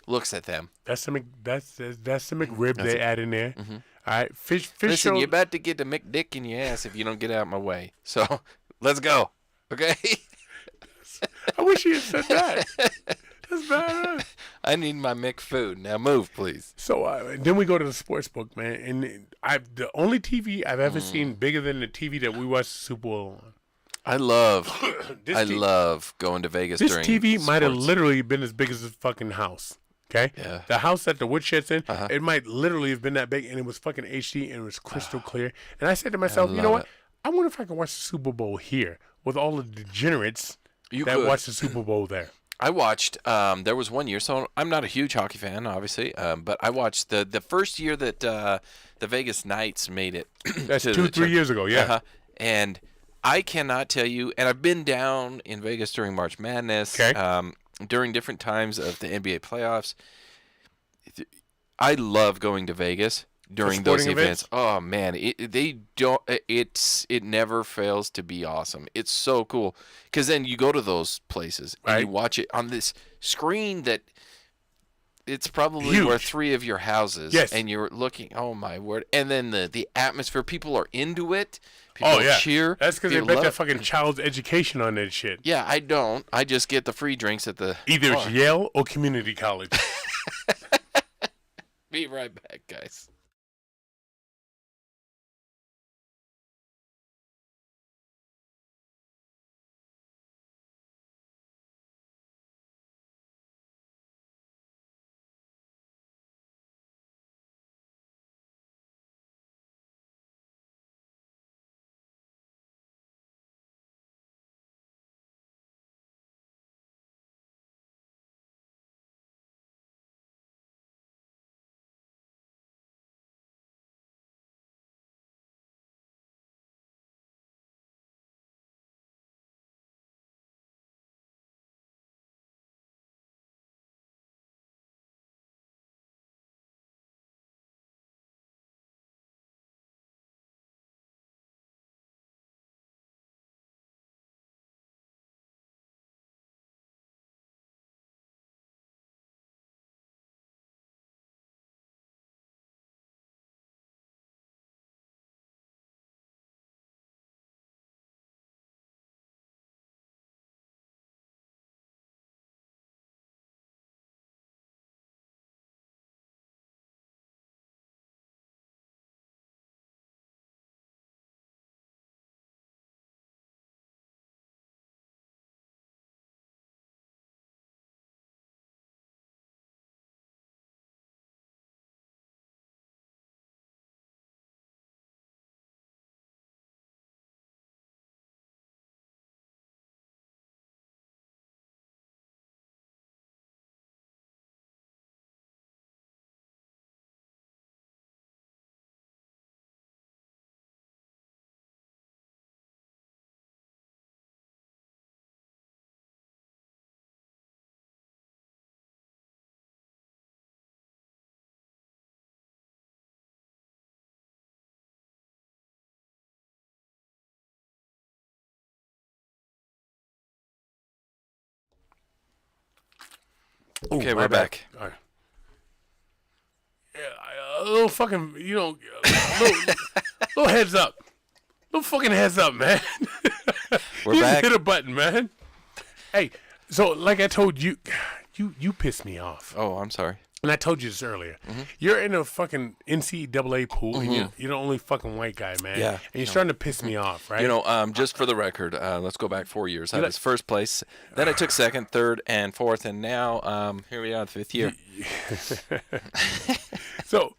looks at them. That's the McRib they add in there. Mm-hmm. All right, fish. Listen, show- you're about to get the McDick in your ass if you don't get out of my way. So let's go. Okay? I wish he had said that. That's bad. I need my McFood. Now move, please. So then we go to the sports book, man, and the only TV I've ever seen bigger than the TV that we watched the Super Bowl on. I love This love going to Vegas This during TV might have sports. literally been as big as this fucking house. Okay? Yeah. The house that the woodshed's in, it might literally have been that big, and it was fucking HD, and it was crystal clear. And I said to myself, you know love what? it. I wonder if I can watch the Super Bowl here with all the degenerates You that could. watch the Super Bowl there. I watched. There was one year, so I'm not a huge hockey fan, obviously. But I watched the first year that the Vegas Knights made it. That's to 2-3 years ago, yeah. And I cannot tell you. And I've been down in Vegas during March Madness. Okay. During different times of the NBA playoffs. I love going to Vegas during those sporting events. events? Oh man, it never fails to be awesome. It's so cool because then you go to those places and you Right. watch it on this screen that it's probably Huge. worth 3 of your houses. Yes. And you're looking, oh my word! And then the atmosphere, people are into it. People Oh, yeah. cheer. That's because they People bet love their it. fucking child's education on that shit. Yeah, I don't. I just get the free drinks at the Either it's bar. Yale or community college. Be right back, guys. Okay, my we're bad. back. All right. Yeah, a little fucking, little heads up. Little fucking heads up, man. We're You back. hit a button, man. Hey, so like I told you, you pissed me off. Oh, I'm sorry. And I told you this earlier. You're in a fucking NCAA pool, and you're the only fucking white guy, man. Yeah. And you're starting to piss me off, right? Just for the record, let's go back 4 years. I was first place. Then I took second, third, and fourth, and now here we are, the fifth year. So,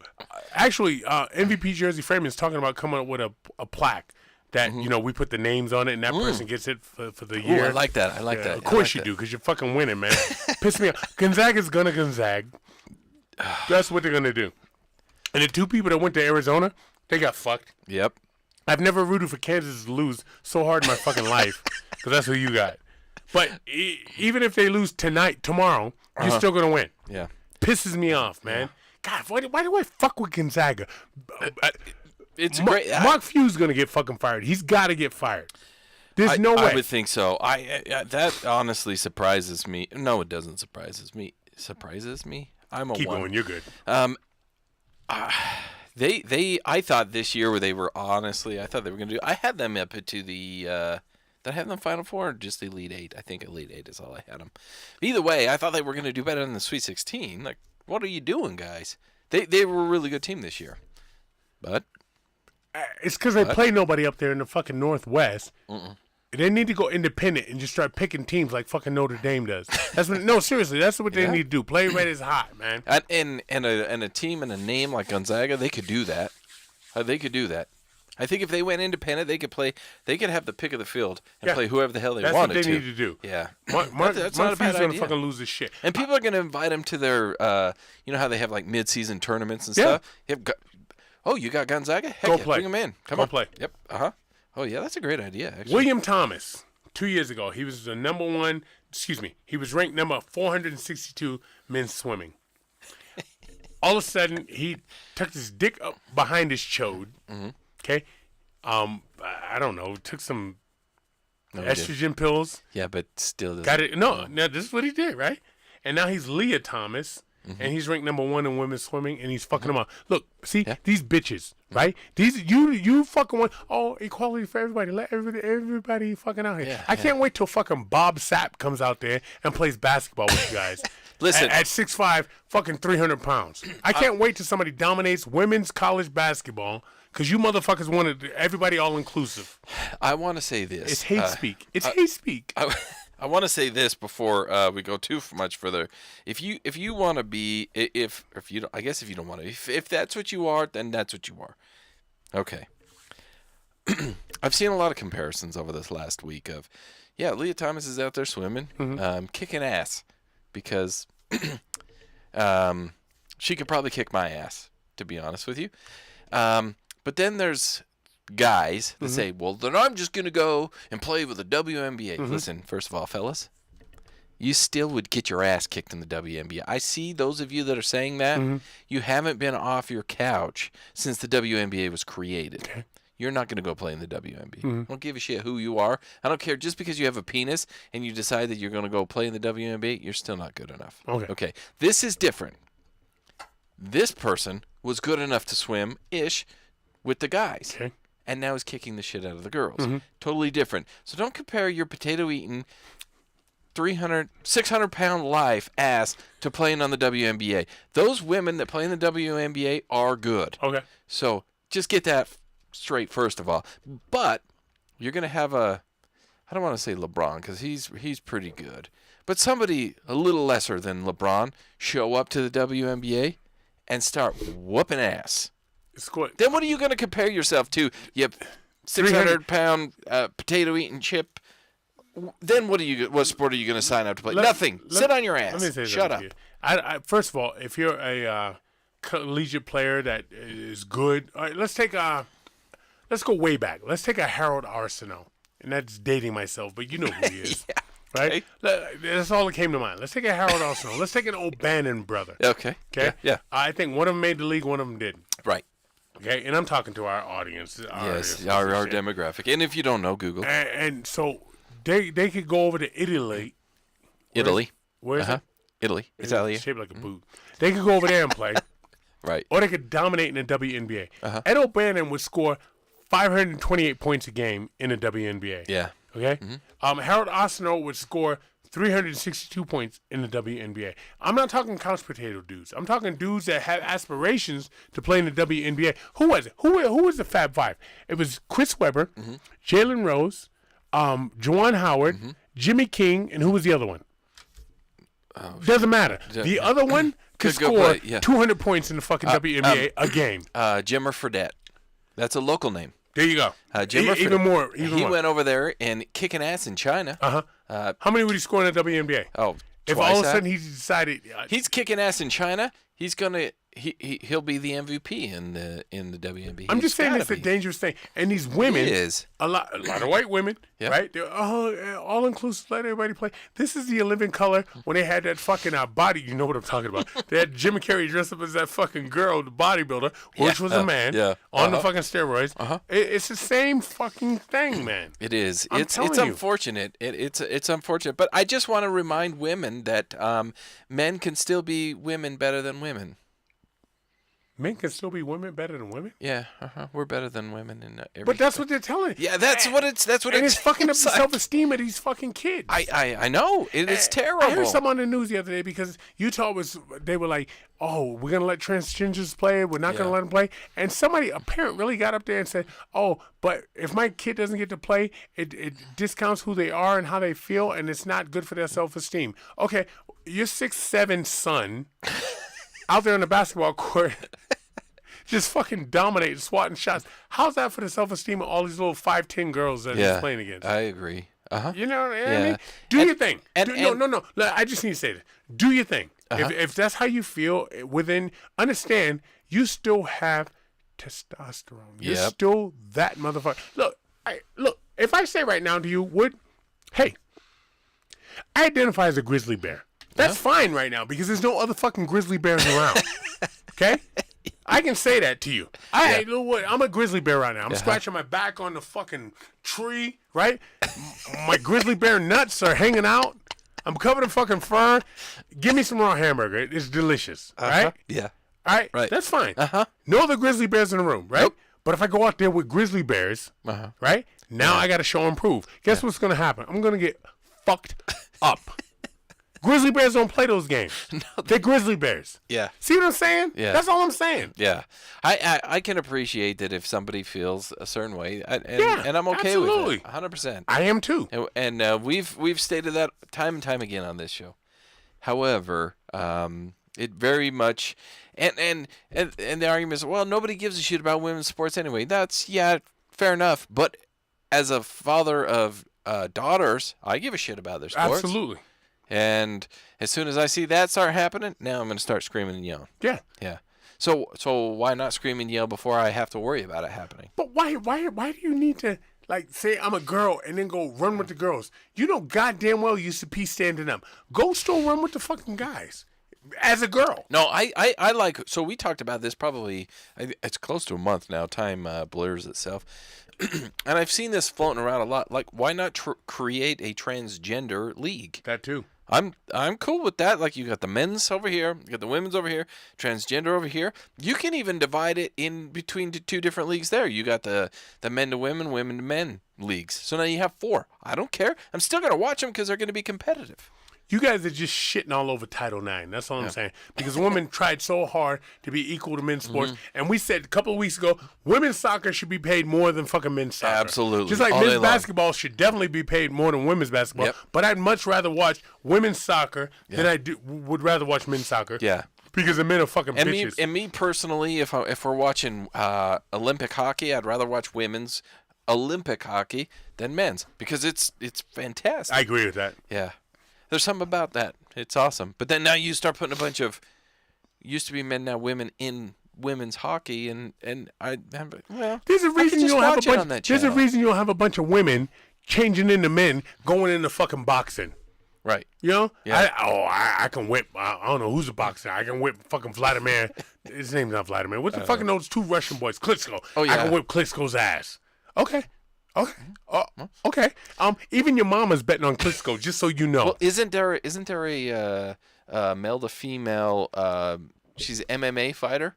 actually, MVP Jersey Framing is talking about coming up with a plaque that, we put the names on it, and that person gets it for the Ooh, year. I like that. I like that. Of course you do, because you're fucking winning, man. Piss me off. Gonzaga's gonna Gonzaga. That's what they're gonna do. And the two people that went to Arizona, they got fucked. Yep. I've never rooted for Kansas to lose so hard in my fucking life, because that's who you got. But even if they lose tomorrow, you're still gonna win. Yeah. Pisses me off, man. God, why do I fuck with Gonzaga? It's great. Mark Few's gonna get fucking fired. He's got to get fired. There's no way. I would think so. That honestly surprises me. No, it doesn't surprises me. Surprises me? I'm a Keep one. going. You're good. I thought this year where they were I thought they were gonna do. I had them up to the. Did I have them Final Four or just Elite Eight? I think Elite Eight is all I had them. Either way, I thought they were gonna do better than the Sweet 16. Like, what are you doing, guys? They were a really good team this year, but It's because they play nobody up there in the fucking Northwest. They need to go independent and just start picking teams like fucking Notre Dame does. Seriously, that's what they need to do. Play red is hot, man. and a team and a name like Gonzaga, they could do that. They could do that. I think if they went independent, they could play. They could have the pick of the field and play whoever the hell they wanted to. That's what they need to do. Yeah, That's not a bad idea. Gonna fucking lose his shit. And people are gonna invite him to their, you know how they have like mid-season tournaments and stuff. Oh, you got Gonzaga? Heck Go yeah, play. bring him in. Come Go on. play. Yep. Oh yeah, that's a great idea. Actually. William Thomas, 2 years ago, he was the he was ranked number 462 men's swimming. All of a sudden, he tucked his dick up behind his chode. Okay, I don't know, took some estrogen pills. Yeah, but still doesn't. Got it? No, this is what he did, right? And now he's Leah Thomas. And he's ranked number 1 in women's swimming, and he's fucking them up. Look, see these bitches, right? These you fucking want equality for everybody. Let everybody fucking out here. Yeah, I can't wait till fucking Bob Sapp comes out there and plays basketball with you guys. Listen, at 6'5", fucking 300 pounds. I can't wait till somebody dominates women's college basketball because you motherfuckers wanted everybody all inclusive. I want to say this. It's hate speak. It's hate speak. I want to say this before we go too much further. If you want to be, if you don't, I guess if you don't want to, if that's what you are, then that's what you are. Okay. I've seen a lot of comparisons over this last week of, Leah Thomas is out there swimming, kicking ass, because she could probably kick my ass, to be honest with you. But then there's guys that say, well, then I'm just going to go and play with the WNBA. Listen, first of all, fellas, you still would get your ass kicked in the WNBA. I see those of you that are saying that. You haven't been off your couch since the WNBA was created. Okay. You're not going to go play in the WNBA. I don't give a shit who you are. I don't care. Just because you have a penis and you decide that you're going to go play in the WNBA, you're still not good enough. Okay. This is different. This person was good enough to swim-ish with the guys. Okay. And now is kicking the shit out of the girls. Totally different. So don't compare your potato-eating 600-pound life ass to playing on the WNBA. Those women that play in the WNBA are good. Okay. So just get that straight first of all. But you're going to have I don't want to say LeBron because he's pretty good. But somebody a little lesser than LeBron show up to the WNBA and start whooping ass. Then what are you going to compare yourself to? You 600-pound potato-eating chip. Then what sport are you going to sign up to play? Nothing. Sit on your ass. Let me say Shut up. I first of all, if you're a collegiate player that is good, all right, let's go way back. Let's take a Harold Arsenault, and that's dating myself, but you know who he is. Right? Okay. That's all that came to mind. Let's take a Harold Arsenault. Let's take an O'Bannon brother. Okay. Yeah. I think one of them made the league, one of them didn't. Right. Okay, and I'm talking to our audience. Our demographic. And if you don't know, Google. And so they could go over to Italy. Italy. Where is it? Italy, Italia. Shaped like a boot. They could go over there and play. Right. Or they could dominate in the WNBA. Uh-huh. Ed O'Bannon would score 528 points a game in the WNBA. Yeah. Okay? Harold Osno would score 362 points in the WNBA. I'm not talking couch potato dudes. I'm talking dudes that have aspirations to play in the WNBA. Who was it? Who was the Fab Five? It was Chris Webber, Jalen Rose, Juwan Howard, Jimmy King, and who was the other one? Doesn't matter. The other one could score 200 points in the fucking WNBA a game. Jimmer Fredette. That's a local name. There you go. Jimmer even Fredette. more. He went over there and kicking ass in China. How many would he score in the WNBA? Oh, if all of a sudden he decided he's kicking ass in China, he's gonna he'll be the MVP in the WNBA. I'm just saying it's a dangerous thing. And these women, a lot of white women, right? They're all inclusive, let everybody play. This is the living color when they had that fucking body. You know what I'm talking about? They had Jim Carrey dressed up as that fucking girl, the bodybuilder, which was a man on the fucking steroids. It's the same fucking thing, man. It is. It's unfortunate. It's unfortunate. But I just want to remind women that men can still be women better than women. Men can still be women better than women? Yeah, we're better than women in every. But that's what they're telling. Yeah, that's what it's. And it's fucking up the self-esteem of these fucking kids. I know it's terrible. I heard something on the news the other day because Utah they were like, oh, we're gonna let transgenders play. We're not gonna let them play. And a parent really got up there and said, oh, but if my kid doesn't get to play, it discounts who they are and how they feel, and it's not good for their self-esteem. Okay, your 6'7" son out there on the basketball court. Just fucking dominating, swatting shots. How's that for the self-esteem of all these little 5'10" girls that he's playing against? I agree. You know what I mean? Do your thing. No. I just need to say this. Do your thing. If that's how you feel understand, you still have testosterone. You're still that motherfucker. Look, if I say right now to you, hey, I identify as a grizzly bear. That's fine right now because there's no other fucking grizzly bears around. Okay? I can say that to you. I'm a grizzly bear right now. I'm scratching my back on the fucking tree, right? My grizzly bear nuts are hanging out. I'm covered in fucking fur. Give me some raw hamburger. It's delicious, right? Yeah. All right? That's fine. No other grizzly bears in the room, right? Nope. But if I go out there with grizzly bears, right? Now I got to show and prove. Guess what's going to happen? I'm going to get fucked up. Grizzly bears don't play those games. No, they're grizzly bears. Yeah. See what I'm saying? Yeah. That's all I'm saying. Yeah. I can appreciate that if somebody feels a certain way, and I'm okay with it. 100%. I am too. And we've stated that time and time again on this show. However, it very much and the argument is, well, nobody gives a shit about women's sports anyway. That's fair enough. But as a father of daughters, I give a shit about their sports. Absolutely. And as soon as I see that start happening, now I'm going to start screaming and yelling. Yeah. Yeah. So why not scream and yell before I have to worry about it happening? But why do you need to, like, say I'm a girl and then go run with the girls? You know goddamn well you should be standing up. Go still run with the fucking guys. As a girl. No, I like, so we talked about this probably, it's close to a month now. Time blurs itself. And I've seen this floating around a lot. Like, why not create a transgender league? That too. I'm cool with that. Like, you got the men's over here, you got the women's over here, transgender over here. You can even divide it in between the two different leagues there. You got the men to women, women to men leagues. So now you have 4. I don't care. I'm still going to watch them because they're going to be competitive. You guys are just shitting all over Title IX. That's all I'm saying. Because women tried so hard to be equal to men's sports. And we said a couple of weeks ago, women's soccer should be paid more than fucking men's soccer. Absolutely. Just like men's basketball should definitely be paid more than women's basketball. Yep. But I'd much rather watch women's soccer than I would rather watch men's soccer. Yeah. Because the men are fucking bitches. Me personally, if we're watching Olympic hockey, I'd rather watch women's Olympic hockey than men's. Because it's fantastic. I agree with that. Yeah. There's something about that. It's awesome. But then now you start putting a bunch of used to be men, now women in women's hockey, and there's a reason you don't have a bunch. There's a reason you don't have a bunch of women changing into men going into fucking boxing. Right. You know? Yeah. I can whip. I don't know who's a boxer. I can whip fucking Vladimir. His name's not Vladimir. What's the fucking those 2 Russian boys? Klitschko. Oh yeah. I can whip Klitschko's ass. Okay. Okay. Even your mama's betting on Klitschko, just so you know. Well, isn't there a male to female. She's an MMA fighter.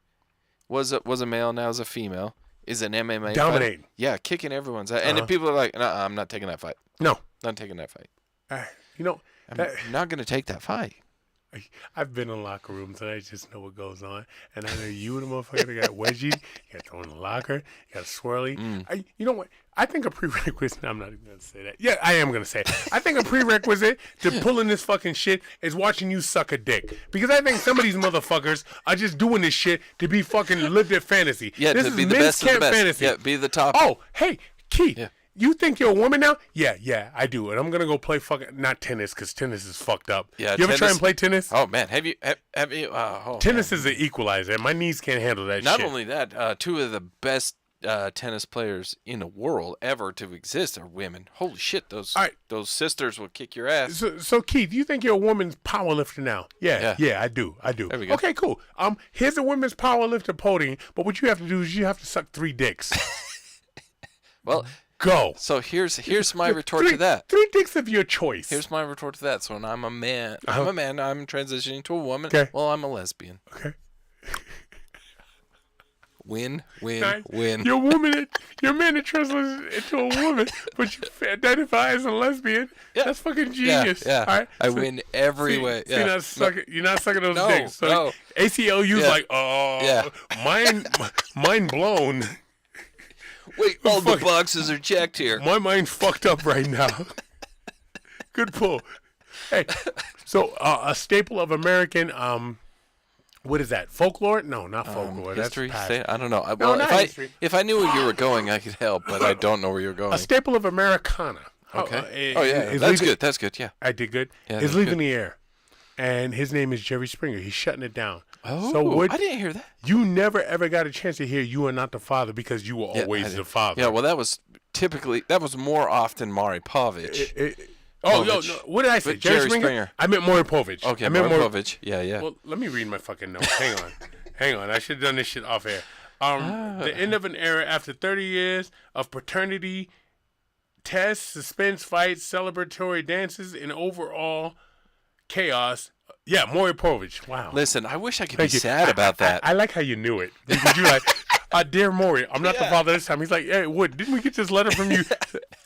Was a male, now is a female. Is an MMA dominating. fighter. Yeah, kicking everyone's ass. And then people are like, "No, I'm not taking that fight. No, not taking that fight. You know, I'm not going to take that fight." I've been in locker rooms and I just know what goes on. And I know you and the motherfucker that got wedgie, you got thrown in the locker, you got a swirly. You know what? I think a prerequisite, I'm not even going to say that. Yeah, I am going to say it. I think a prerequisite to pulling this fucking shit is watching you suck a dick. Because I think some of these motherfuckers are just doing this shit to be fucking live their fantasy. Yeah, this to is be the best of the best. Fantasy. Yeah, be the top. Oh, hey, Keith. Yeah. You think you're a woman now? Yeah, I do. And I'm going to go play fucking, not tennis, because tennis is fucked up. Yeah, you ever try and play tennis? Oh, man. Have you? Tennis is an equalizer. My knees can't handle that shit. Not only that, two of the best tennis players in the world ever to exist are women. Holy shit, those sisters will kick your ass. So Keith, you think you're a woman's powerlifter now? Yeah, I do. There we go. Okay, cool. Here's a women's powerlifter podium, but what you have to do is you have to suck 3 dicks. Well, go. So here's my retort to that. 3 dicks of your choice. Here's my retort to that. So when I'm a man, I'm transitioning to a woman. Okay. Well, I'm a lesbian. Okay. Win. You're a man that translates into a woman, but you identify as a lesbian. Yeah. That's fucking genius. Yeah. All right? I win every way. So you're not sucking those dicks. So no. ACLU's like, mind blown. Wait, all the boxes are checked here. My mind's fucked up right now. Good pull. Hey, so a staple of American, what is that? Folklore? No, not folklore. History? That's past. I don't know. No, not history. If I knew where you were going, I could help, but I don't know where you're going. A staple of Americana. Okay. That's good. Yeah. I did good. Yeah, is leaving the air, and his name is Jerry Springer. He's shutting it down. Oh, so I didn't hear that. You never ever got a chance to hear "You Are Not the Father" because you were always the father. Yeah, well, that was more often Maury Povich. No, what did I say? Jerry Springer. I meant Maury Povich. Okay, Maury Povich. Yeah. Well, let me read my fucking notes. Hang on. I should have done this shit off air. The end of an era after 30 years of paternity tests, suspense fights, celebratory dances, and overall chaos. Yeah, Maury Povich. Wow. Listen, I wish I could be sad about that. I like how you knew it. Because you're like, dear Maury, I'm not the father this time. He's like, hey, what? Didn't we get this letter from you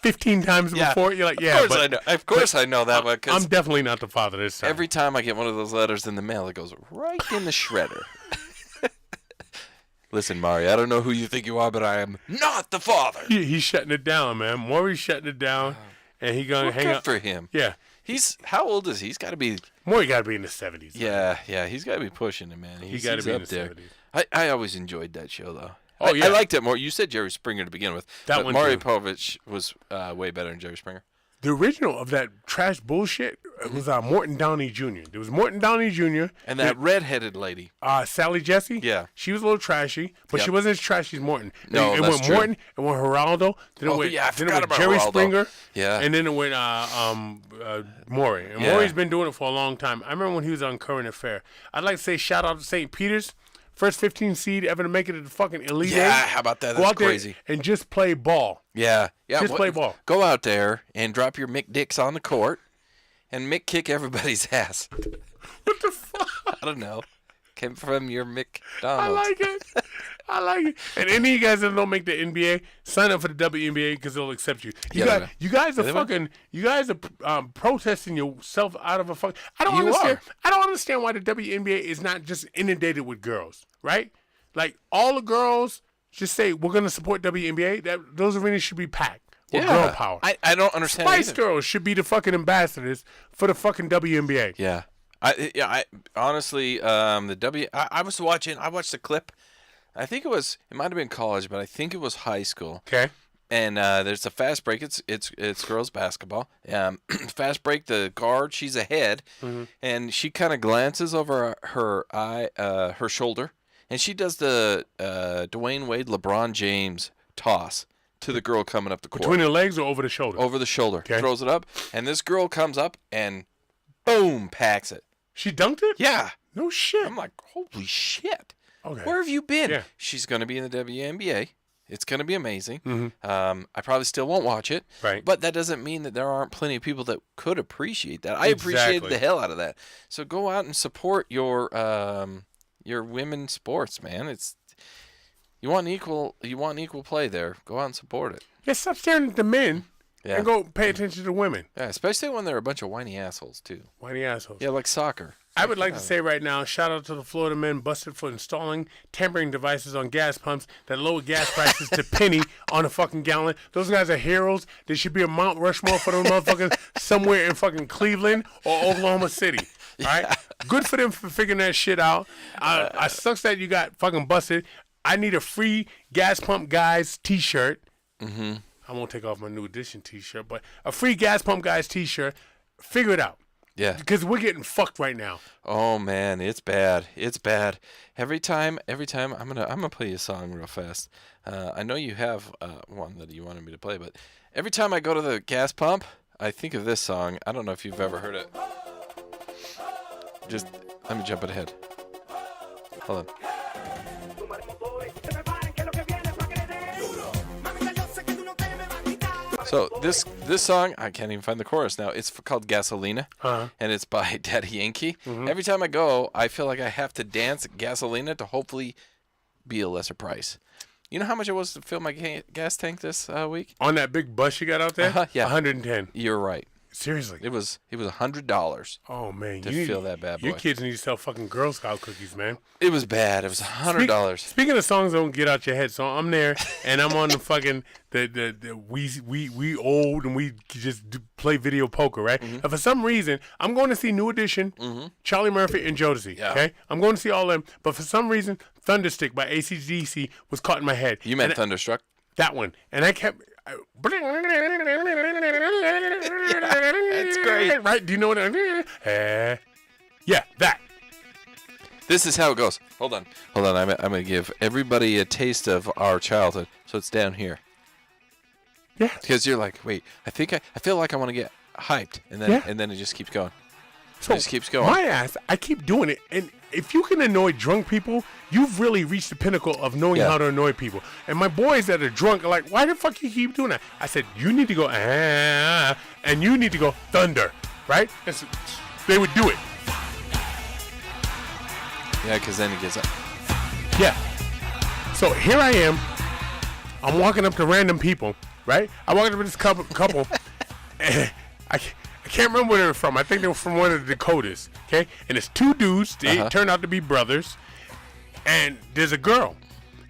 15 times before? You're like, yeah. Of course I know that one. I'm definitely not the father this time. Every time I get one of those letters in the mail, it goes right in the shredder. Listen, Maury, I don't know who you think you are, but I am not the father. He's shutting it down, man. Maury's shutting it down, and he's going to hang up. for him. Yeah. How old is he? He's got to be... Maury got to be in the 70s. Yeah, he's got to be pushing it, man. He got to be in the 70s. I always enjoyed that show, though. Oh, yeah. I liked it more. You said Jerry Springer to begin with. That one Maury too. Povich was way better than Jerry Springer. The original of that trash bullshit was Morton Downey Jr. There was Morton Downey Jr. And that redheaded lady. Sally Jesse? Yeah. She was a little trashy, but she wasn't as trashy as Morton. No, it that's went true. Morton, it went Geraldo, then it went Jerry Geraldo. Springer, Yeah. and then it went Maury. And Maury's been doing it for a long time. I remember when he was on Current Affair. I'd like to say shout out to St. Peter's. First 15 seed ever to make it to the fucking Elite Eight. Yeah, how about that? Go That's out there crazy. and just play ball. Yeah. Just play ball. Go out there and drop your Mick Dicks on the court and Mick kick everybody's ass. What the fuck? I don't know. Came from your McDonald's. I like it. And any of you guys that don't make the NBA, sign up for the WNBA because they'll accept you. You guys are protesting yourself out of a fuck. I don't understand why the WNBA is not just inundated with girls, right? Like all the girls just say we're gonna support WNBA. Those arenas should be packed with girl power. I don't understand. Spice Girls should be the fucking ambassadors for the fucking WNBA. Yeah. I honestly, I watched the clip. I think it might have been college, but I think it was high school. Okay. And there's a fast break. It's girls basketball. Fast break. The guard, she's ahead, and she kind of glances over her shoulder, and she does the Dwayne Wade, LeBron James toss to the girl coming up the court. Between the legs or over the shoulder? Over the shoulder. Okay. Throws it up, and this girl comes up and boom, packs it. She dunked it? Yeah. No shit. I'm like, holy shit. Okay. Where have you been? Yeah. She's going to be in the WNBA, It's going to be amazing. Mm-hmm. I probably still won't watch it. Right. But that doesn't mean that there aren't plenty of people that could appreciate that. I appreciated the hell out of that. So go out and support your women's sports, man. You want equal play there. Go out and support it. Yeah, stop staring at the men and go pay attention to women. Yeah, especially when they're a bunch of whiny assholes too. Whiny assholes. Yeah, like soccer. I would like to say right now, shout out to the Florida men busted for installing tampering devices on gas pumps that lower gas prices to penny on a fucking gallon. Those guys are heroes. There should be a Mount Rushmore for those motherfuckers somewhere in fucking Cleveland or Oklahoma City. All right? Good for them for figuring that shit out. I sucks that you got fucking busted. I need a free gas pump guys t-shirt. Mm-hmm. I won't take off my New Edition t-shirt, but a free gas pump guys t-shirt. Figure it out. Yeah. Because we're getting fucked right now. Oh man, it's bad. It's bad. Every time I'm gonna play you a song real fast. I know you have one that you wanted me to play, but every time I go to the gas pump, I think of this song. I don't know if you've ever heard it. Just let me jump ahead. Hold on. So this song, I can't even find the chorus now. It's called Gasolina, and it's by Daddy Yankee. Mm-hmm. Every time I go, I feel like I have to dance Gasolina to hopefully be a lesser price. You know how much it was to fill my gas tank this week? On that big bus you got out there? Yeah. 110. You're right. Seriously? It was $100. Oh, man. To fill that bad boy. Your kids need to sell fucking Girl Scout cookies, man. It was bad. It was $100. Speaking of songs that don't get out your head, so I'm there, and I'm on the fucking, we old, and we just play video poker, right? Mm-hmm. And for some reason, I'm going to see New Edition, Charlie Murphy, and Jodeci, okay? I'm going to see all of them, but for some reason, Thunderstick by AC/DC was caught in my head. You meant Thunderstruck? That one. And I kept... It's great. Right? Do you know what yeah, that. This is how it goes. Hold on. I'm going to give everybody a taste of our childhood. So it's down here. Yeah. Because you're like, wait, I feel like I want to get hyped. And then it just keeps going. So it just keeps going. My ass, I keep doing it. And if you can annoy drunk people, you've really reached the pinnacle of knowing how to annoy people. And my boys that are drunk are like, why the fuck you keep doing that? I said, you need to go, and you need to go thunder, right? And so they would do it. Yeah, because then it gets up. Yeah. So here I am. I'm walking up to random people, right? I walked up to this couple and I can't remember where they were from. I think they were from one of the Dakotas, okay? And it's two dudes. They turned out to be brothers. And there's a girl.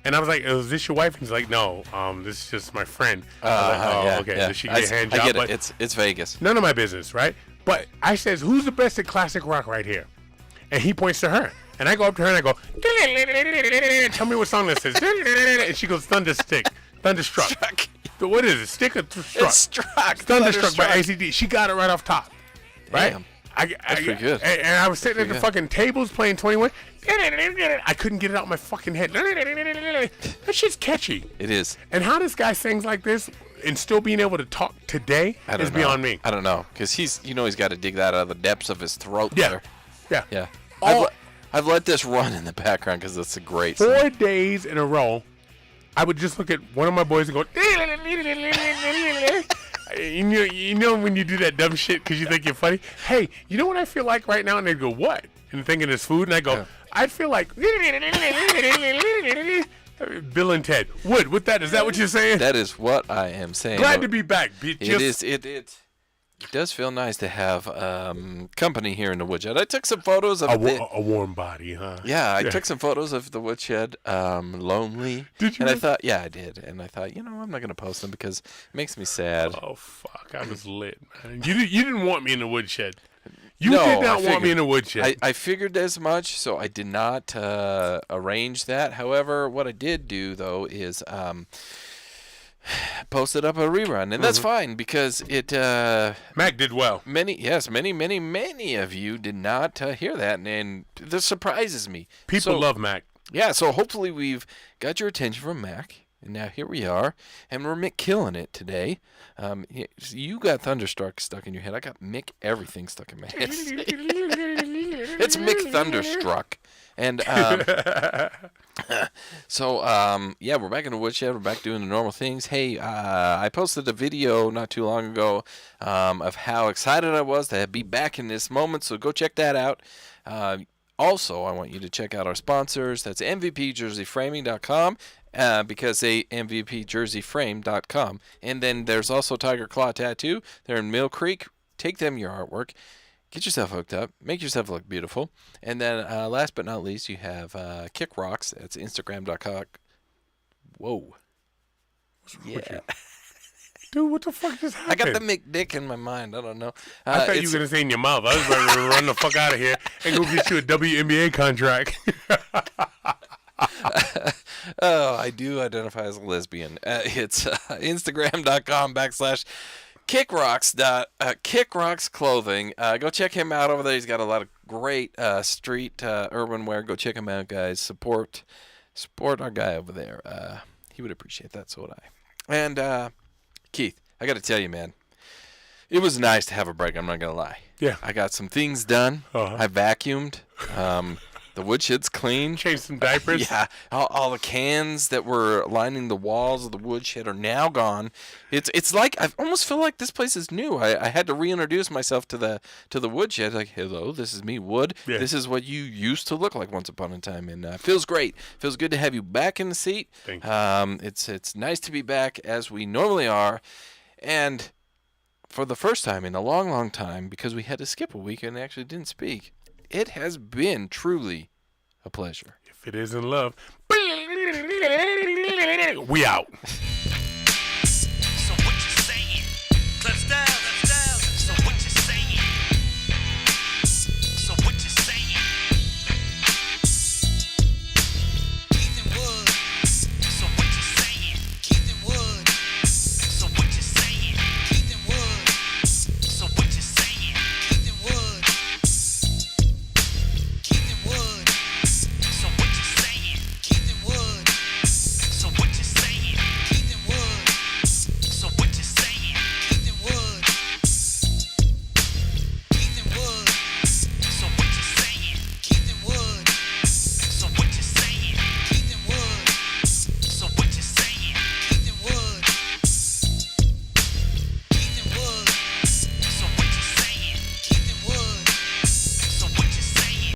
And I was like, is this your wife? And he's like, no, this is just my friend. Okay. Yeah. So she get a hand job. I get it. It's Vegas. None of my business, right? But I says, who's the best at classic rock right here? And he points to her. And I go up to her and I go, tell me what song this is. And she goes, Thunderstruck. What is it? Stick or struck? It's struck. Thunderstruck by ACD. She got it right off top. Right? Damn. That's pretty good. And I was sitting at the fucking tables playing 21. I couldn't get it out my fucking head. That shit's catchy. It is. And how this guy sings like this and still being able to talk today is beyond me. I don't know. Because he's got to dig that out of the depths of his throat. Yeah. There. Yeah. I've let this run in the background because it's a great 4 days in a row, I would just look at one of my boys and go, you know when you do that dumb shit because you think you're funny? Hey, you know what I feel like right now? And they go, what? And thinking it's food. And I go, I feel like Bill and Ted. Wood, with that, is that what you're saying? That is what I am saying. Glad to be back. It does feel nice to have company here in the woodshed. I took some photos of a warm body, huh? Yeah, I took some photos of the woodshed, lonely. Did you? And I thought, yeah, I did. And I thought, I'm not going to post them because it makes me sad. Oh, fuck. I was lit, man. You didn't want me in the woodshed. You did not want me in the woodshed. I figured as much, so I did not arrange that. However, what I did do, though, is posted up a rerun, and that's fine because it Mac did well. Many of you did not hear that, and this surprises me. People love Mac. Yeah, so hopefully we've got your attention from Mac, and now here we are, and we're Mick killing it today. You got Thunderstruck stuck in your head. I got Mick everything stuck in my head. It's Mick Thunderstruck, And so, yeah, we're back in the woodshed. We're back doing the normal things. Hey, I posted a video not too long ago of how excited I was to be back in this moment, so go check that out. Also, I want you to check out our sponsors. That's MVPJerseyFraming.com, because they MVPJerseyFrame.com. And then there's also Tiger Claw Tattoo. They're in Mill Creek. Take them your artwork. Get yourself hooked up. Make yourself look beautiful. And then last but not least, you have Kick Rocks. That's Instagram.com. Whoa. What's wrong with you? Dude, what the fuck just happened? I got the McDick in my mind. I don't know. I thought you were going to say in your mouth. I was ready to run the fuck out of here and go get you a WNBA contract. Oh, I do identify as a lesbian. It's Instagram.com/KickRocks Clothing. Go check him out over there. He's got a lot of great street urban wear. Go check him out, guys. Support our guy over there. He would appreciate that, so would I. And Keith, I got to tell you, man, it was nice to have a break. I'm not gonna lie. Yeah. I got some things done. Uh-huh. I vacuumed. The woodshed's clean. Changed some diapers. Yeah, all the cans that were lining the walls of the woodshed are now gone. It's like I almost feel like this place is new. I had to reintroduce myself to the woodshed. Like, hello, this is me, Wood. Yeah. This is what you used to look like once upon a time, and feels great. Feels good to have you back in the seat. Thank you. It's nice to be back as we normally are, and for the first time in a long, long time, because we had to skip a week and actually didn't speak. It has been truly a pleasure. If it isn't love, we out.